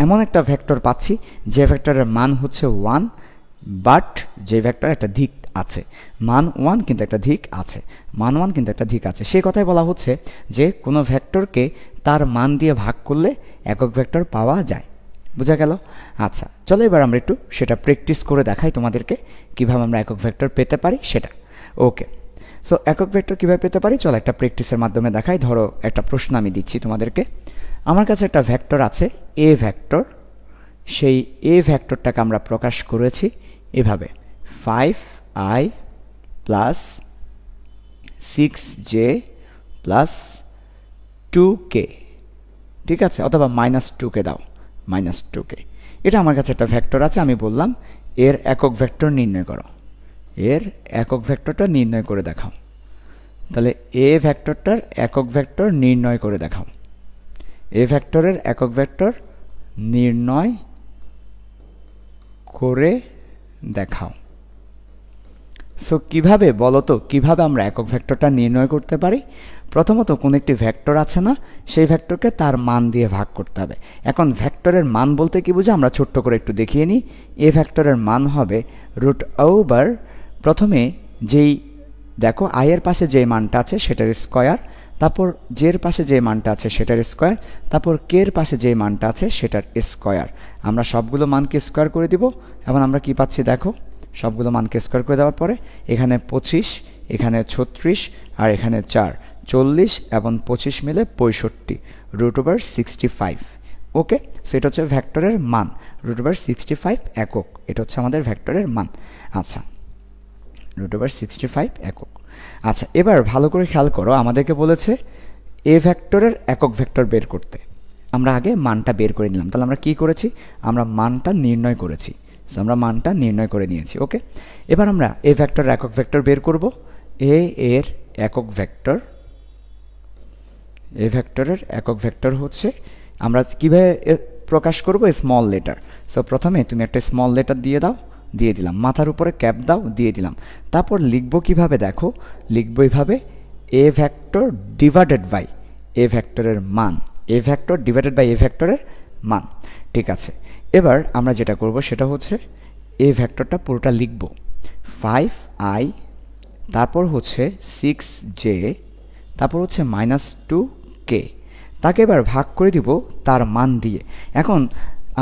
এমন একটা ভেক্টর পাচ্ছি যে ভেক্টরের মান হচ্ছে 1, বাট যে ভেক্টর একটা দিক আছে। মান 1 কিন্তু একটা দিক আছে, মান 1 কিন্তু একটা দিক আছে। সেই কথাই বলা হচ্ছে যে কোনো ভেক্টরকে তার মান দিয়ে ভাগ করলে একক ভেক্টর পাওয়া যায়। বোঝা গেল? আচ্ছা চলো এবার আমরা একটু সেটা প্র্যাকটিস করে দেখাই তোমাদেরকে কিভাবে আমরা একক ভেক্টর পেতে পারি সেটা। ওকে, সো একক ভেক্টর কীভাবে পেতে পারি চলো একটা প্র্যাকটিসের মাধ্যমে দেখাই। ধরো একটা প্রশ্ন আমি দিচ্ছি তোমাদেরকে। আমার কাছে একটা ভেক্টর আছে এ ভেক্টর। সেই এ ভেক্টরটাকে আমরা প্রকাশ করেছি এভাবে 5i plus 6j plus 2k, ঠিক আছে, অথবা -2k দাও, -2k। এটা আমার কাছে একটা ভেক্টর আছে, আমি বললাম এর একক ভেক্টর নির্ণয় করো। এর একক ভেক্টরটা নির্ণয় করে দেখাও। তাহলে এ ভেক্টরটার একক ভেক্টর নির্ণয় করে দেখাও। এ ভেক্টরের একক ভেক্টর নির্ণয় করে দেখাও। সো কিভাবে বলো তো, কিভাবে আমরা একক ভেক্টরটা নির্ণয় করতে পারি? প্রথমত কোনো একটি ভেক্টর আছে না, সেই ভেক্টরকে তার মান দিয়ে ভাগ করতে হবে। এখন ভেক্টরের মান বলতে কি বুঝি আমরা ছোট্ট করে একটু দেখিয়ে নিই। এ ভেক্টরের মান হবে √, প্রথমে যেই দেখো i এর পাশে যে মানটা আছে সেটার স্কয়ার, তারপর জের পাশে যে মানটা আছে সেটার স্কয়ার, তারপর কে এর পাশে যে মানটা আছে সেটার স্কয়ার। আমরা সবগুলো মানকে স্কয়ার করে দিব এবং আমরা কি পাচ্ছি দেখো, সবগুলো মানকে স্কয়ার করে দেওয়ার পরে এখানে 25, এখানে 36 আর এখানে 4, 40 এবং 25 মিলে 65, √65। ওকে, সো এটা হচ্ছে ভেক্টরের মান, √65 একক। এটা হচ্ছে আমাদের ভেক্টরের মান। আচ্ছা, √65 একক। আচ্ছা এবার ভালো করে খেয়াল করো, আমাদেরকে বলেছে এ ভেক্টরের একক ভেক্টর বের করতে। আমরা আগে মানটা বের করে নিলাম। তাহলে আমরা কি করেছি, আমরা মানটা নির্ণয় করেছি। সো আমরা মানটা নির্ণয় করে নিয়েছি। ওকে, এবার আমরা এ ভেক্টরের একক ভেক্টর বের করব। এ এর একক ভেক্টর, এ ভেক্টরের একক ভেক্টর হচ্ছে, আমরা কিভাবে প্রকাশ করব, স্মল লেটার। সো প্রথমে তুমি একটা স্মল লেটার দিয়ে দাও, দিয়ে দিলাম, মাথার উপরে ক্যাপ দাও, দিয়ে দিলাম। তারপর লিখব কিভাবে দেখো, লিখব এইভাবে এ ভেক্টর ডিভাইডেড বাই এ ভেক্টরের মান, এ ভেক্টর ডিভাইডেড বাই এ ভেক্টরের মান। ঠিক আছে, এবার আমরা যেটা করব সেটা হচ্ছে এই ভেক্টরটা পুরোটা লিখব 5i, তারপর হচ্ছে 6j, তারপর হচ্ছে -2k, তাকে এবার ভাগ করে দিব তার মান দিয়ে। এখন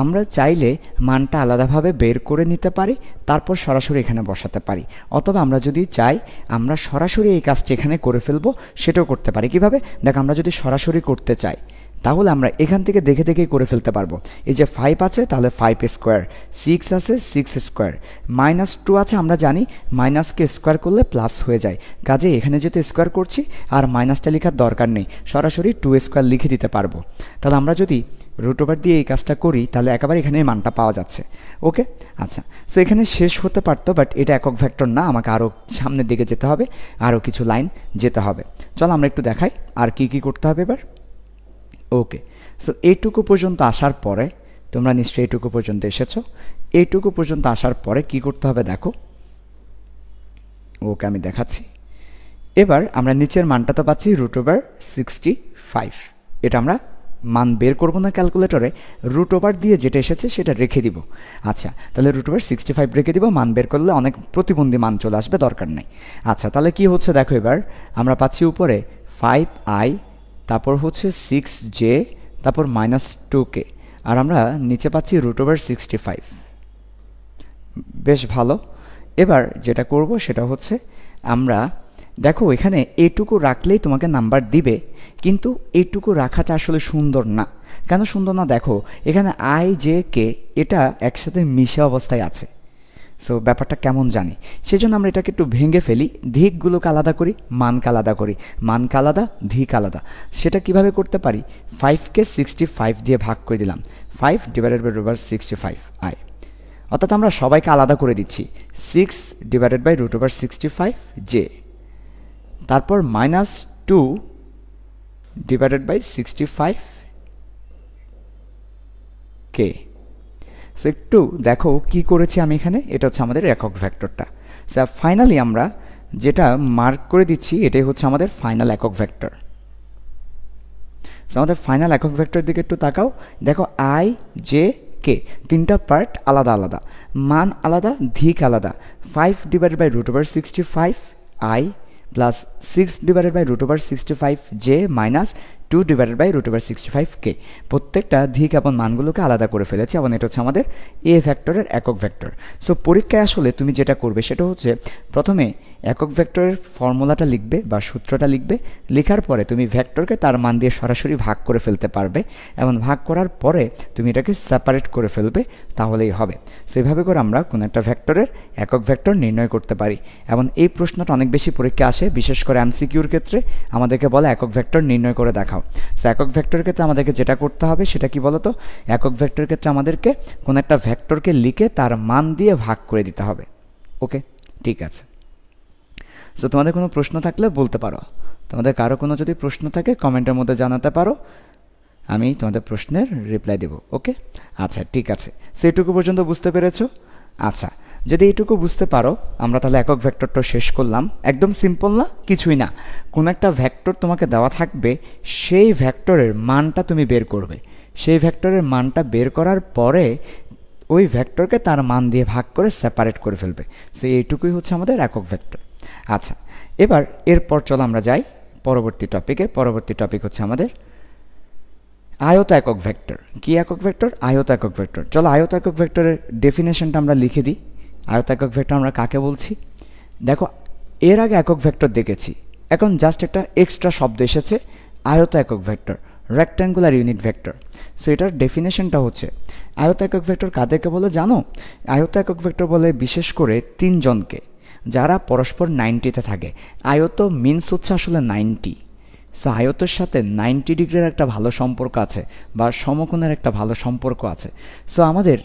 আমরা চাইলে মানটা আলাদাভাবে বের করে নিতে পারি, তারপর সরাসরি এখানে বসাতে পারি, অথবা আমরা যদি চাই আমরা সরাসরি এই কাজটি এখানে করে ফেলবো, সেটাও করতে পারি। কিভাবে? দেখ, আমরা যদি সরাসরি করতে চাই তাহলে আমরা এখান থেকে দেখে দেখেই করে ফেলতে পারবো। এই যে 5 আছে তাহলে 5 স্কোয়ার, 6 আছে 6 স্কোয়ার, -2 আছে আমরা জানি মাইনাসকে স্কোয়ার করলে প্লাস হয়ে যায়, কাজে এখানে যেহেতু স্কোয়ার করছি আর মাইনাসটা লেখার দরকার নেই, সরাসরি 2 স্কোয়ার লিখে দিতে পারবো। তাহলে আমরা যদি রুট ওভার দিয়ে এই কাজটা করি তাহলে একেবারে এখানে এই মানটা পাওয়া যাচ্ছে। ওকে, আচ্ছা, সো এখানে শেষ হতে পারতো, বাট এটা একক ভেক্টর না, আমাকে আরও সামনের দিকে যেতে হবে, আরও কিছু লাইন যেতে হবে। চলো আমরা একটু দেখাই আর কি কি করতে হবে এবার। ওকে, সো এইটুকু পর্যন্ত আসার পরে, তোমরা নিশ্চয়ই এইটুকু পর্যন্ত এসেছো, এইটুকু পর্যন্ত আসার পরে কি করতে হবে দেখো। ওকে, আমি দেখাচ্ছি। এবার আমরা নিচের মানটা তো পাচ্ছি √65, এটা আমরা মান বের করবো না ক্যালকুলেটরে, রুট ওভার দিয়ে যেটা এসেছে সেটা রেখে দিব। আচ্ছা, তাহলে √65 রেখে দিব, মান বের করলে অনেক প্রতিবন্ধী মান চলে আসবে, দরকার নেই। আচ্ছা, তাহলে কি হচ্ছে দেখো, এবার আমরা পাচ্ছি উপরে 5i, তারপর হচ্ছে 6j, তারপর -2k, আর আমরা নিচে পাচ্ছি √65। বেশ ভালো। এবার যেটা করব সেটা হচ্ছে আমরা দেখো এখানে এইটুকু রাখলেই তোমাকে নাম্বার দিবে, কিন্তু এইটুকু রাখাটা আসলে সুন্দর না। কেন সুন্দর না? দেখো এখানে i, j, k এটা একসাথে মিশে অবস্থায় আছে। সো ব্যাপারটা কেমন জানি, সেজন্য আমরা এটাকে একটু ভেঙে ফেলি, ধিকগুলোকে আলাদা করি, মানকে আলাদা করি, মানকে আলাদা, ধিক আলাদা। সেটা কিভাবে করতে পারি? 5কে 65 দিয়ে ভাগ করে দিলাম, 5 / √65i, অর্থাৎ আমরা সবাইকে আলাদা করে দিচ্ছি, 6 / √65j, তারপর -2 / 65k। সো একটু দেখো কি করেছি আমি এখানে, এটা হচ্ছে আমাদের একক ভেক্টরটা। সো ফাইনালি আমরা যেটা মার্ক করে দিচ্ছি এটাই হচ্ছে আমাদের ফাইনাল একক ভেক্টর। সো আমাদের ফাইনাল একক ভেক্টর দিকে একটু তাকাও, দেখো i, j, k তিনটা পার্ট আলাদা আলাদা, মান আলাদা, ধিক আলাদা। 5 / √65i plus 6 / √65j minus 2 / √65k, প্রত্যেকটা ধিক এবং মানগুলোকে আলাদা করে ফেলেছি, এবং এটা হচ্ছে আমাদের এ ভেক্টরের একক ভেক্টর। সো পরীক্ষায় আসলে তুমি যেটা করবে সেটা হচ্ছে প্রথমে একক ভেক্টরের ফর্মুলাটা লিখবে বা সূত্রটা লিখবে, লেখার পরে তুমি ভেক্টরকে তার মান দিয়ে সরাসরি ভাগ করে ফেলতে পারবে, এবং ভাগ করার পরে তুমি এটাকে সেপারেট করে ফেলবে, তাহলেই হবে। সেভাবে করে আমরা কোনো একটা ভেক্টরের একক ভেক্টর নির্ণয় করতে পারি, এবং এই প্রশ্নটা অনেক বেশি পরীক্ষা আসে, বিশেষ করে এমসিকিউর ক্ষেত্রে আমাদেরকে বলে একক ভেক্টর নির্ণয় করে দেখাও। সো একক ভেক্টরের ক্ষেত্রে আমাদেরকে যেটা করতে হবে সেটা কি বলতো, একক ভেক্টরের ক্ষেত্রে আমাদেরকে কোনো একটা ভেক্টরকে লিখে তার মান দিয়ে ভাগ করে দিতে হবে। ওকে, ঠিক আছে। সো তোমাদের কোনো প্রশ্ন থাকলে বলতে পারো, তোমাদের কারো কোনো যদি প্রশ্ন থাকে কমেন্টের মধ্যে জানাতে পারো, আমি তোমাদের প্রশ্নের রিপ্লাই দেব। ওকে, আচ্ছা ঠিক আছে। সো এইটুকু পর্যন্ত বুঝতে পেরেছো? আচ্ছা, যদি এইটুকু বুঝতে পারো আমরা তাহলে একক ভেক্টরটা শেষ করলাম। একদম সিম্পল না, কিছুই না। কোনো একটা ভেক্টর তোমাকে দেওয়া থাকবে, সেই ভেক্টরের মানটা তুমি বের করবে, সেই ভেক্টরের মানটা বের করার পরে ওই ভেক্টরকে তার মান দিয়ে ভাগ করে সেপারেট করে ফেলবে। সো এইটুকুই হচ্ছে আমাদের একক ভেক্টর। আচ্ছা, এবার এরপর চলো আমরা যাই পরবর্তী টপিকে। পরবর্তী টপিক হচ্ছে আমাদের আয়ত একক ভেক্টর। কি একক ভেক্টর? আয়ত একক ভেক্টর। চলো আয়ত একক ভেক্টরের ডেফিনেশনটা আমরা লিখে দিই। আয়ত একক ভেক্টর আমরা কাকে বলছি? দেখো এর আগে একক ভেক্টর দেখেছি, এখন জাস্ট একটা এক্সট্রা শব্দ এসেছে, আয়ত একক vector, rectangular unit vector. So এটার ডেফিনেশনটা হচ্ছে, আয়ত একক ভেক্টর কাদেরকে বলে জানো? আয়ত একক ভেক্টর বলে বিশেষ করে তিনজনকে, যারা পরস্পর 90-তে থাকে। আয়ত মিনস হচ্ছে আসলে 90। সো আয়তের সাথে 90 ডিগ্রির একটা ভালো সম্পর্ক আছে, বা সমকোণের একটা ভালো সম্পর্ক আছে। সো আমাদের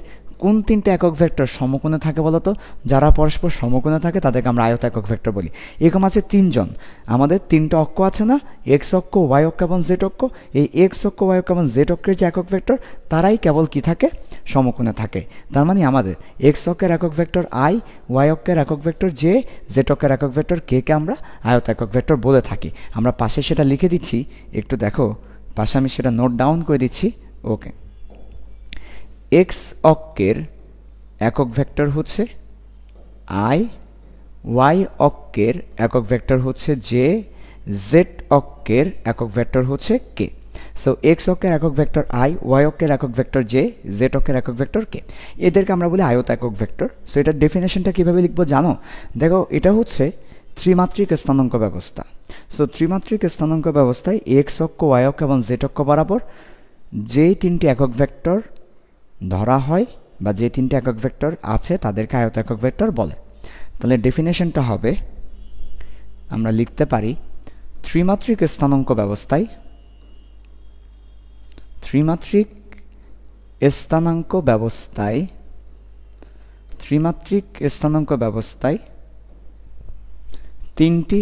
কোন তিনটে একক ভেক্টর সমকোণে থাকে বলো তো? যারা পরস্পর সমকোণে থাকে তাদেরকে আমরা আয়ত একক ভেক্টর বলি। এরকম আছে তিনজন, আমাদের তিনটা অক্ষ আছে না, এক্স অক্ষ, ওয়াই অক্ষ এবং জেড অক্ষ। এই এক্স অক্ষ, ওয়াই অক্ষ এবং জেড অক্ষের যে একক ভেক্টর তারাই কেবল কি থাকে? সমকোণে থাকে। তার মানে আমাদের এক্স অক্ষের একক ভেক্টর আই, ওয়াই অক্ষের একক ভেক্টর জে, জেড অক্ষের একক ভেক্টর কে কে আমরা আয়ত একক ভেক্টর বলে থাকি। আমরা পাশে সেটা লিখে দিচ্ছি, একটু দেখো পাশে আমি সেটা নোট ডাউন করে দিচ্ছি। ওকে, এক্স অক্ষের একক ভেক্টর হচ্ছে আই, ওয়াই অক্ষের একক ভেক্টর হচ্ছে জে, জেড অক্ষের একক ভেক্টর হচ্ছে কে। সো এক্স অক্ষের একক ভেক্টর আই, ওয়াই অক্ষের একক ভেক্টর জে, জেড অক্ষের একক ভেক্টর কে। এদেরকে আমরা বলি আয়ত একক ভেক্টর। সো এটার ডেফিনেশনটা কীভাবে লিখবো জানো? দেখো, এটা হচ্ছে ত্রিমাত্রিক স্থানাঙ্ক ব্যবস্থা। সো ত্রিমাত্রিক স্থানাঙ্ক ব্যবস্থায় এক্স অক্ষ, ওয়াই অক্ষ এবং জেড অক্ষ বরাবর যেই তিনটি একক ভেক্টর ধরা হয় বা যে তিনটি একক ভেক্টর আছে তাদেরকে আয়ত একক ভেক্টর বলে। তাহলে ডেফিনেশনটা হবে, আমরা লিখতে পারি ত্রিমাত্রিক স্থানাঙ্ক ব্যবস্থায়, ত্রিমাত্রিক স্থানাঙ্ক ব্যবস্থায়, ত্রিমাত্রিক স্থানাঙ্ক ব্যবস্থায় তিনটি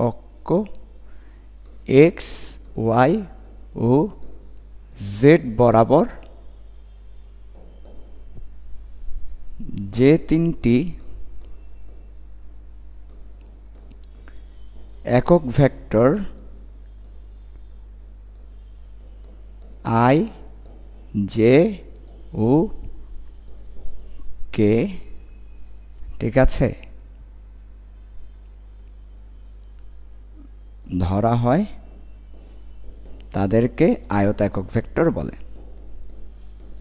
অক্ষ এক্স, ওয়াই ও জেড বরাবর যে তিনটি একক ভেক্টর আই, জে ও কে, ঠিক আছে, ধরা হয় তাদেরকে আয়ত একক ভেক্টর বলে,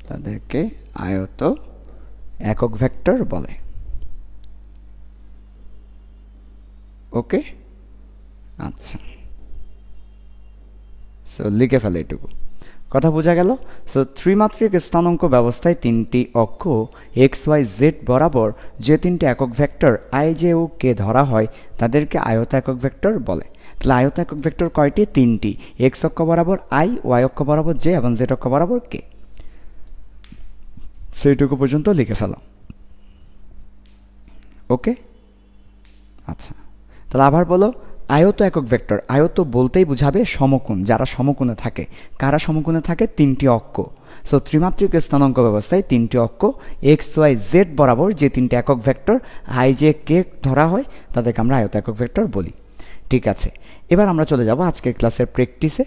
তাদেরকে আয়ত একক ভেক্টর বলে। ওকে, আচ্ছা, সো লিখে ফেলে এটুকু, কথা বোঝা গেল? সো ত্রিমাত্রিক স্থানাঙ্ক ব্যবস্থায় তিনটি অক্ষ এক্স, ওয়াই, জেড বরাবর যে তিনটি একক ভেক্টর আই, জে ও কে ধরা হয় তাদেরকে আয়ত একক ভেক্টর বলে। তাহলে আয়ত একক ভেক্টর কয়টি? তিনটি। এক্স অক্ষ বরাবর আই, ওয়াই অক্ষ বরাবর জে এবং জেড অক্ষ বরাবর কে। সেইটুকু পর্যন্ত লিখে ফেলো। ওকে, আচ্ছা, তাহলে আবার বলো, আয়ত একক ভেক্টর, আয়ত বলতেই বোঝাবে সমকোণ, যারা সমকোণে থাকে। কারা সমকোণে থাকে? তিনটি অক্ষ। সো ত্রিমাত্রিক স্থানাঙ্ক ব্যবস্থায় তিনটি অক্ষ এক্স, ওয়াই, জেড বরাবর যে তিনটি একক ভেক্টর আই, জে, কে ধরা হয় তাদেরকে আমরা আয়ত একক ভেক্টর বলি। ঠিক আছে, এবার আমরা চলে যাব আজকের ক্লাসের প্র্যাকটিসে।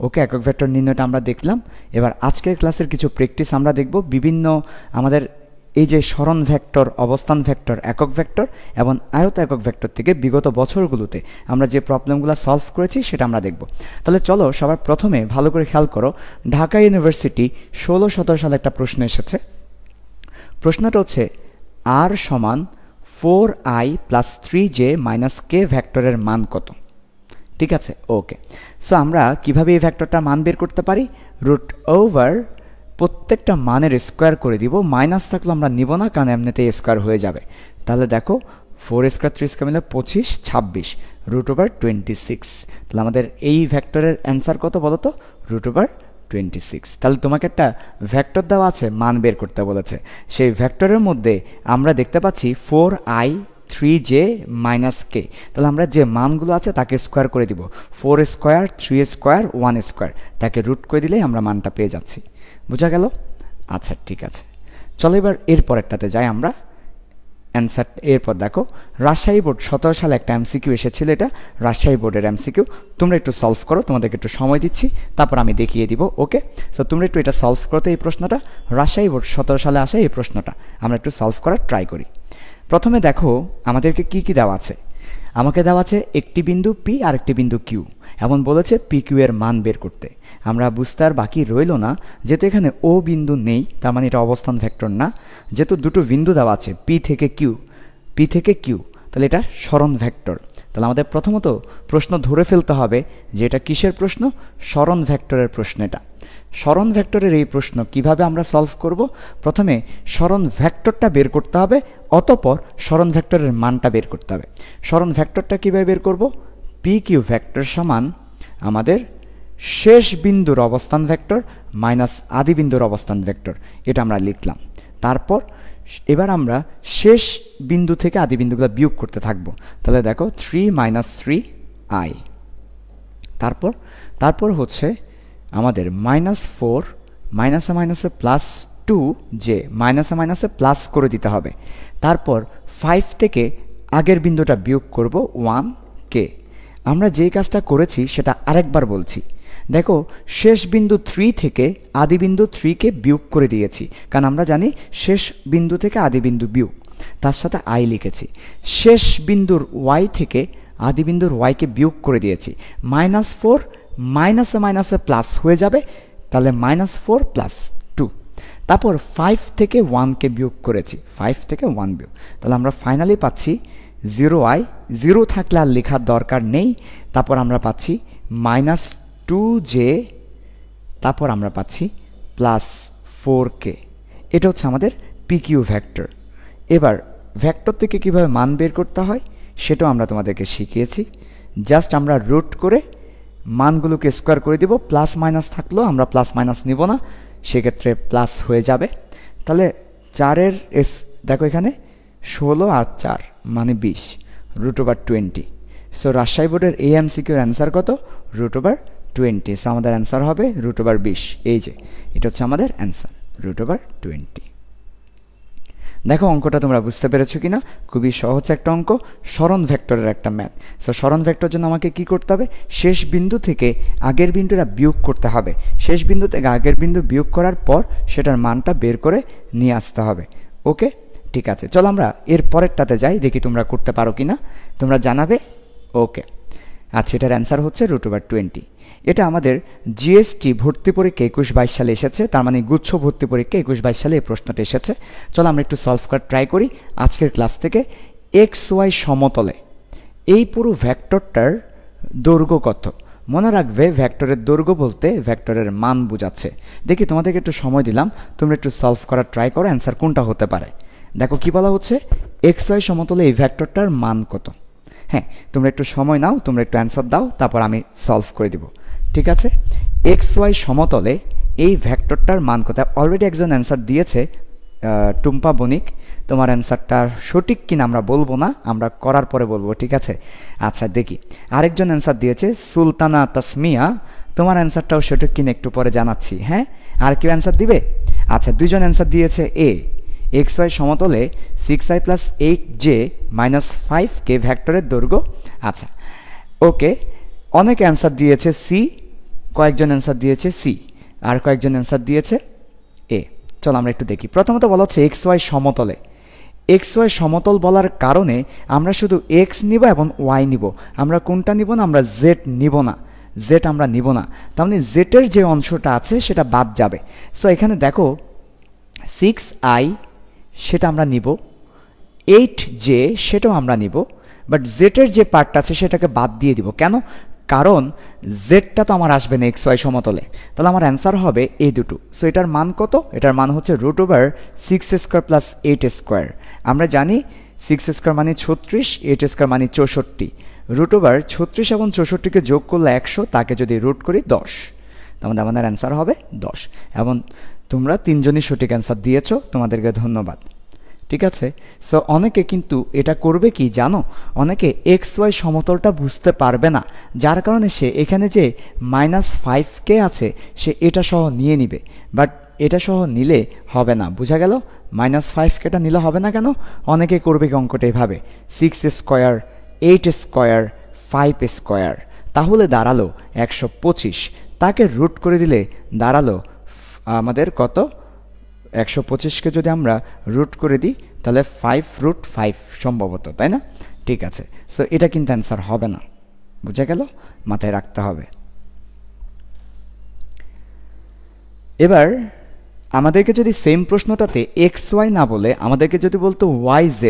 ওকে, একক ভেক্টর নির্ণয়টা আমরা দেখলাম। এবার আজকের ক্লাসের কিছু প্র্যাকটিস আমরা দেখব। বিভিন্ন আমাদের এই যে সরণ ভেক্টর, অবস্থান ভেক্টর, একক ভেক্টর এবং আয়ত একক ভেক্টর থেকে বিগত বছরগুলোতে আমরা যে প্রবলেমগুলো সলভ করেছি সেটা আমরা দেখব। তাহলে চলো, সবার প্রথমে ভালো করে খেয়াল করো, ঢাকা ইউনিভার্সিটি 16-17 সালে একটা প্রশ্ন এসেছে। প্রশ্নটা হচ্ছে আর সমান 4i + 3j - k ভেক্টরের মান কত? ঠিক আছে, ওকে। সো আমরা কিভাবে এই ভেক্টরটার মান বের করতে পারি? √ওভার প্রত্যেকটা মানের স্কোয়ার করে দিব। মাইনাস থাকলে আমরা নিব না, কারণ এমনিতেই স্কোয়ার হয়ে যাবে। তাহলে দেখো, 4 স্কোয়ার 3 স্কোয়ার মিলে 25, 26, √26। তাহলে আমাদের এই ভেক্টরের অ্যান্সার কত বলো তো? √26। তাহলে তোমাকে একটা ভেক্টর দেওয়া আছে, মান বের করতে বলেছে। সেই ভেক্টরের মধ্যে আমরা দেখতে পাচ্ছি 4i 3j - k। তাহলে আমরা যে মানগুলো আছে তাকে স্কোয়ার করে দিব। 4 স্কোয়ার, 3 স্কোয়ার, 1 স্কোয়ার, তাকে রুট করে দিলেই আমরা মানটা পেয়ে যাচ্ছি। বোঝা গেল? আচ্ছা, ঠিক আছে, চলো এবার এরপর একটাতে যাই আমরা। অ্যান্সার এরপর দেখো, রাজশাহী বোর্ড 17 সালে একটা এমসিকিউ এসেছিল। এটা রাজশাহী বোর্ডের এমসিকিউ। তোমরা একটু সলভ করো, তোমাদেরকে একটু সময় দিচ্ছি, তারপর আমি দেখিয়ে দিব। ওকে, সো তোমরা একটু এটা সলভ করতে, এই প্রশ্নটা রাজশাহী বোর্ড 17 সালে আসে এই প্রশ্নটা, আমরা একটু সলভ করার ট্রাই করি। প্রথমে দেখো আমাদেরকে কি কি দেওয়া আছে। আমাকে দেওয়া আছে একটি বিন্দু পি আর একটি বিন্দু কিউ, এমন বলেছে পি কিউ এর মান বের করতে। আমরা বুঝতে আর বাকি রইল না, যেহেতু এখানে ও বিন্দু নেই, তার মানে এটা অবস্থান ভেক্টর না। যেহেতু দুটো বিন্দু দেওয়া আছে পি থেকে কিউ, তাহলে এটা সরণ ভেক্টর। তাহলে আমাদের প্রথমত প্রশ্ন ধরে ফেলতে হবে যে এটা কিসের প্রশ্ন? সরণ ভেক্টরের প্রশ্ন। এটা সরণ ভেক্টরের এই প্রশ্ন কিভাবে আমরা সলভ করব? প্রথমে সরণ ভেক্টরটা বের করতে হবে, অতঃপর সরণ ভেক্টরের মানটা বের করতে হবে। সরণ ভেক্টরটা কিভাবে বের করব? পি কিউ ভেক্টর সমান আমাদের শেষ বিন্দুর অবস্থান ভেক্টর মাইনাস আদি বিন্দুর অবস্থান ভেক্টর, এটা আমরা লিখলাম। তারপর এবার আমরা শেষ বিন্দু থেকে আদি বিন্দুগুলো বিয়োগ করতে থাকব। তাহলে দেখো 3 - 3i। তারপর হচ্ছে আমাদের -4, মাইনাসে মাইনাসে +2j, মাইনাসে মাইনাসে প্লাস করে দিতে হবে। তারপর 5 থেকে আগের বিন্দুটা বিয়োগ করব 1k। আমরা যেই কাজটা করেছি সেটা আরেকবার বলছি। দেখো শেষ বিন্দু 3 থেকে আদি বিন্দু 3কে বিয়োগ করে দিয়েছি, কারণ আমরা জানি শেষ বিন্দু থেকে আদি বিন্দু বিয়োগ, তার সাথে আই লিখেছি। শেষ বিন্দুর ওয়াই থেকে আদি বিন্দুর ওয়াইকে বিয়োগ করে দিয়েছি। -4 মাইনাসে মাইনাসে প্লাস হয়ে যাবে, তাহলে -4 + 2। তারপর 5 থেকে 1কে বিয়োগ করেছি, 5 থেকে 1 বিয়োগ, তাহলে আমরা ফাইনালি পাচ্ছি 0i, 0 থাকলে আর লেখার দরকার নেই। তারপর আমরা পাচ্ছি -2j, তারপর আমরা পাচ্ছি +4k। এটা হচ্ছে আমাদের পিকিউ ভেক্টর। এবার ভেক্টর থেকে কিভাবে মান বের করতে হয় সেটাও আমরা তোমাদেরকে শিখিয়েছি। জাস্ট আমরা রুট করে মানগুলোকে স্কোয়ার করে দিব, প্লাস মাইনাস থাকলেও আমরা প্লাস মাইনাস নিব না, সেক্ষেত্রে প্লাস হয়ে যাবে। তাহলে 4-এর দেখো এখানে 16 আর 4 মানে 20, √20। সো রাজশাহী বোর্ডের এই এমসিকিউর অ্যান্সার কত? √20। সো আমাদের অ্যান্সার হবে √20। এই যে এটা হচ্ছে আমাদের অ্যান্সার, √20। দেখো অঙ্কটা তোমরা বুঝতে পেরেছো কিনা? খুবই সহজ একটা অঙ্ক, সরণ ভেক্টরের একটা ম্যাথ। সো সরণ ভেক্টর জন্য আমাকে কি করতে হবে? শেষ বিন্দু থেকে আগের বিন্দুটা বিয়োগ করতে হবে। শেষ বিন্দু থেকে আগের বিন্দু বিয়োগ করার পর সেটার মানটা বের করে নিয়ে আসতে হবে। ওকে, ঠিক আছে, চলো আমরা এর পরেরটাতে যাই, দেখি তোমরা করতে পারো কিনা, তোমরা জানাবে। ওকে, আচ্ছা, এটার অ্যান্সার হচ্ছে √20। এটা আমাদের জিএসটি ভর্তি পরীক্ষা 21-22 সালে এসেছে, তার মানে গুচ্ছ ভর্তি পরীক্ষা 21-22 সালে এই প্রশ্নটা এসেছে। চলো আমরা একটু সলভ করার ট্রাই করি আজকের ক্লাস থেকে। XY সমতলে এই পুরো ভেক্টরটার দৈর্ঘ্য কত? মনে রাখবে ভেক্টরের দৈর্ঘ্য বলতে ভেক্টরের মান বোঝাচ্ছে। দেখি তোমাদেরকে একটু সময় দিলাম, তোমরা একটু সলভ করার ট্রাই করো, অ্যান্সার কোনটা হতে পারে। দেখো কি বলা হচ্ছে, XY সমতলে এই ভেক্টরটার মান কত। হ্যাঁ, তোমরা একটু সময় নাও, তোমরা একটু অ্যান্সার দাও, তারপর আমি সলভ করে দিব। ঠিক আছে, XY সমতলে এই ভেক্টরটার মান কত? অলরেডি একজন অ্যান্সার দিয়েছে, টুম্পা বণিক। তোমার অ্যান্সারটা সঠিক কিনা আমরা বলবো না, আমরা করার পরে বলবো, ঠিক আছে? আচ্ছা দেখি, আরেকজন অ্যান্সার দিয়েছে সুলতানা তাসমিয়া। তোমার অ্যান্সারটাও সঠিক কিনা একটু পরে জানাচ্ছি। হ্যাঁ, আর কেউ অ্যান্সার দিবে? আচ্ছা, দুজন অ্যান্সার দিয়েছে এ, XY সমতলে 6i + 8j - 5k ভেক্টরের দৈর্ঘ্য। আচ্ছা ওকে, অনেক অ্যান্সার দিয়েছে সি, কয়েকজন অ্যান্সার দিয়েছে সি, আর কয়েকজন অ্যান্সার দিয়েছে এ। চলো আমরা একটু দেখি। প্রথমত বলা হচ্ছে XY সমতলে। XY সমতল বলার কারণে আমরা শুধু x নিব এবং y নিব, আমরা কোনটা নিব না? আমরা z নিব না, z আমরা নিব না। তার মানে জেটের যে অংশটা আছে সেটা বাদ যাবে। সো এখানে দেখো 6i সেটা আমরা নিব, 8j সেটাও আমরা নিব, বাট জেটের যে পার্টটা আছে সেটাকে বাদ দিয়ে দিব। কেন? কারণ জেডটা তো আমার আসবে না XY সমতলে, তাহলে আমার অ্যান্সার হবে এই দুটো। সো এটার মান কত? এটার মান হচ্ছে √6² + 8²। আমরা জানি 6² মানে 36, 8² মানে 64। √36 এবং 64কে যোগ করলে 100, তাকে যদি রুট করি 10, তাহলে আমাদের অ্যান্সার হবে 10। এবং তোমরা তিনজনই সঠিক অ্যান্সার দিয়েছো, তোমাদেরকে ধন্যবাদ। ঠিক আছে, সো অনেকে কিন্তু এটা করবে কি জানো? অনেকে XY সমতলটা বুঝতে পারবে না, যার কারণে সে এখানে যে -5k আছে সে এটা সহ নিয়ে নিবে, বাট এটা সহ নিলে হবে না। বোঝা গেল? -5kটা নিলে হবে না কেন? অনেকে করবে কি অঙ্কটা এভাবে, 6², 8², 5², তাহলে দাঁড়ালো 125, তাকে রুট করে দিলে দাঁড়ালো আমাদের কত? 125কে যদি আমরা রুট করে দিই তাহলে 5√5 সম্ভবত, তাই না? ঠিক আছে, সো এটা কিন্তু অ্যান্সার হবে না। বুঝা গেল? মাথায় রাখতে হবে। এবার আমাদেরকে যদি সেম প্রশ্নটাতে XY না বলে আমাদেরকে যদি বলতো YZ,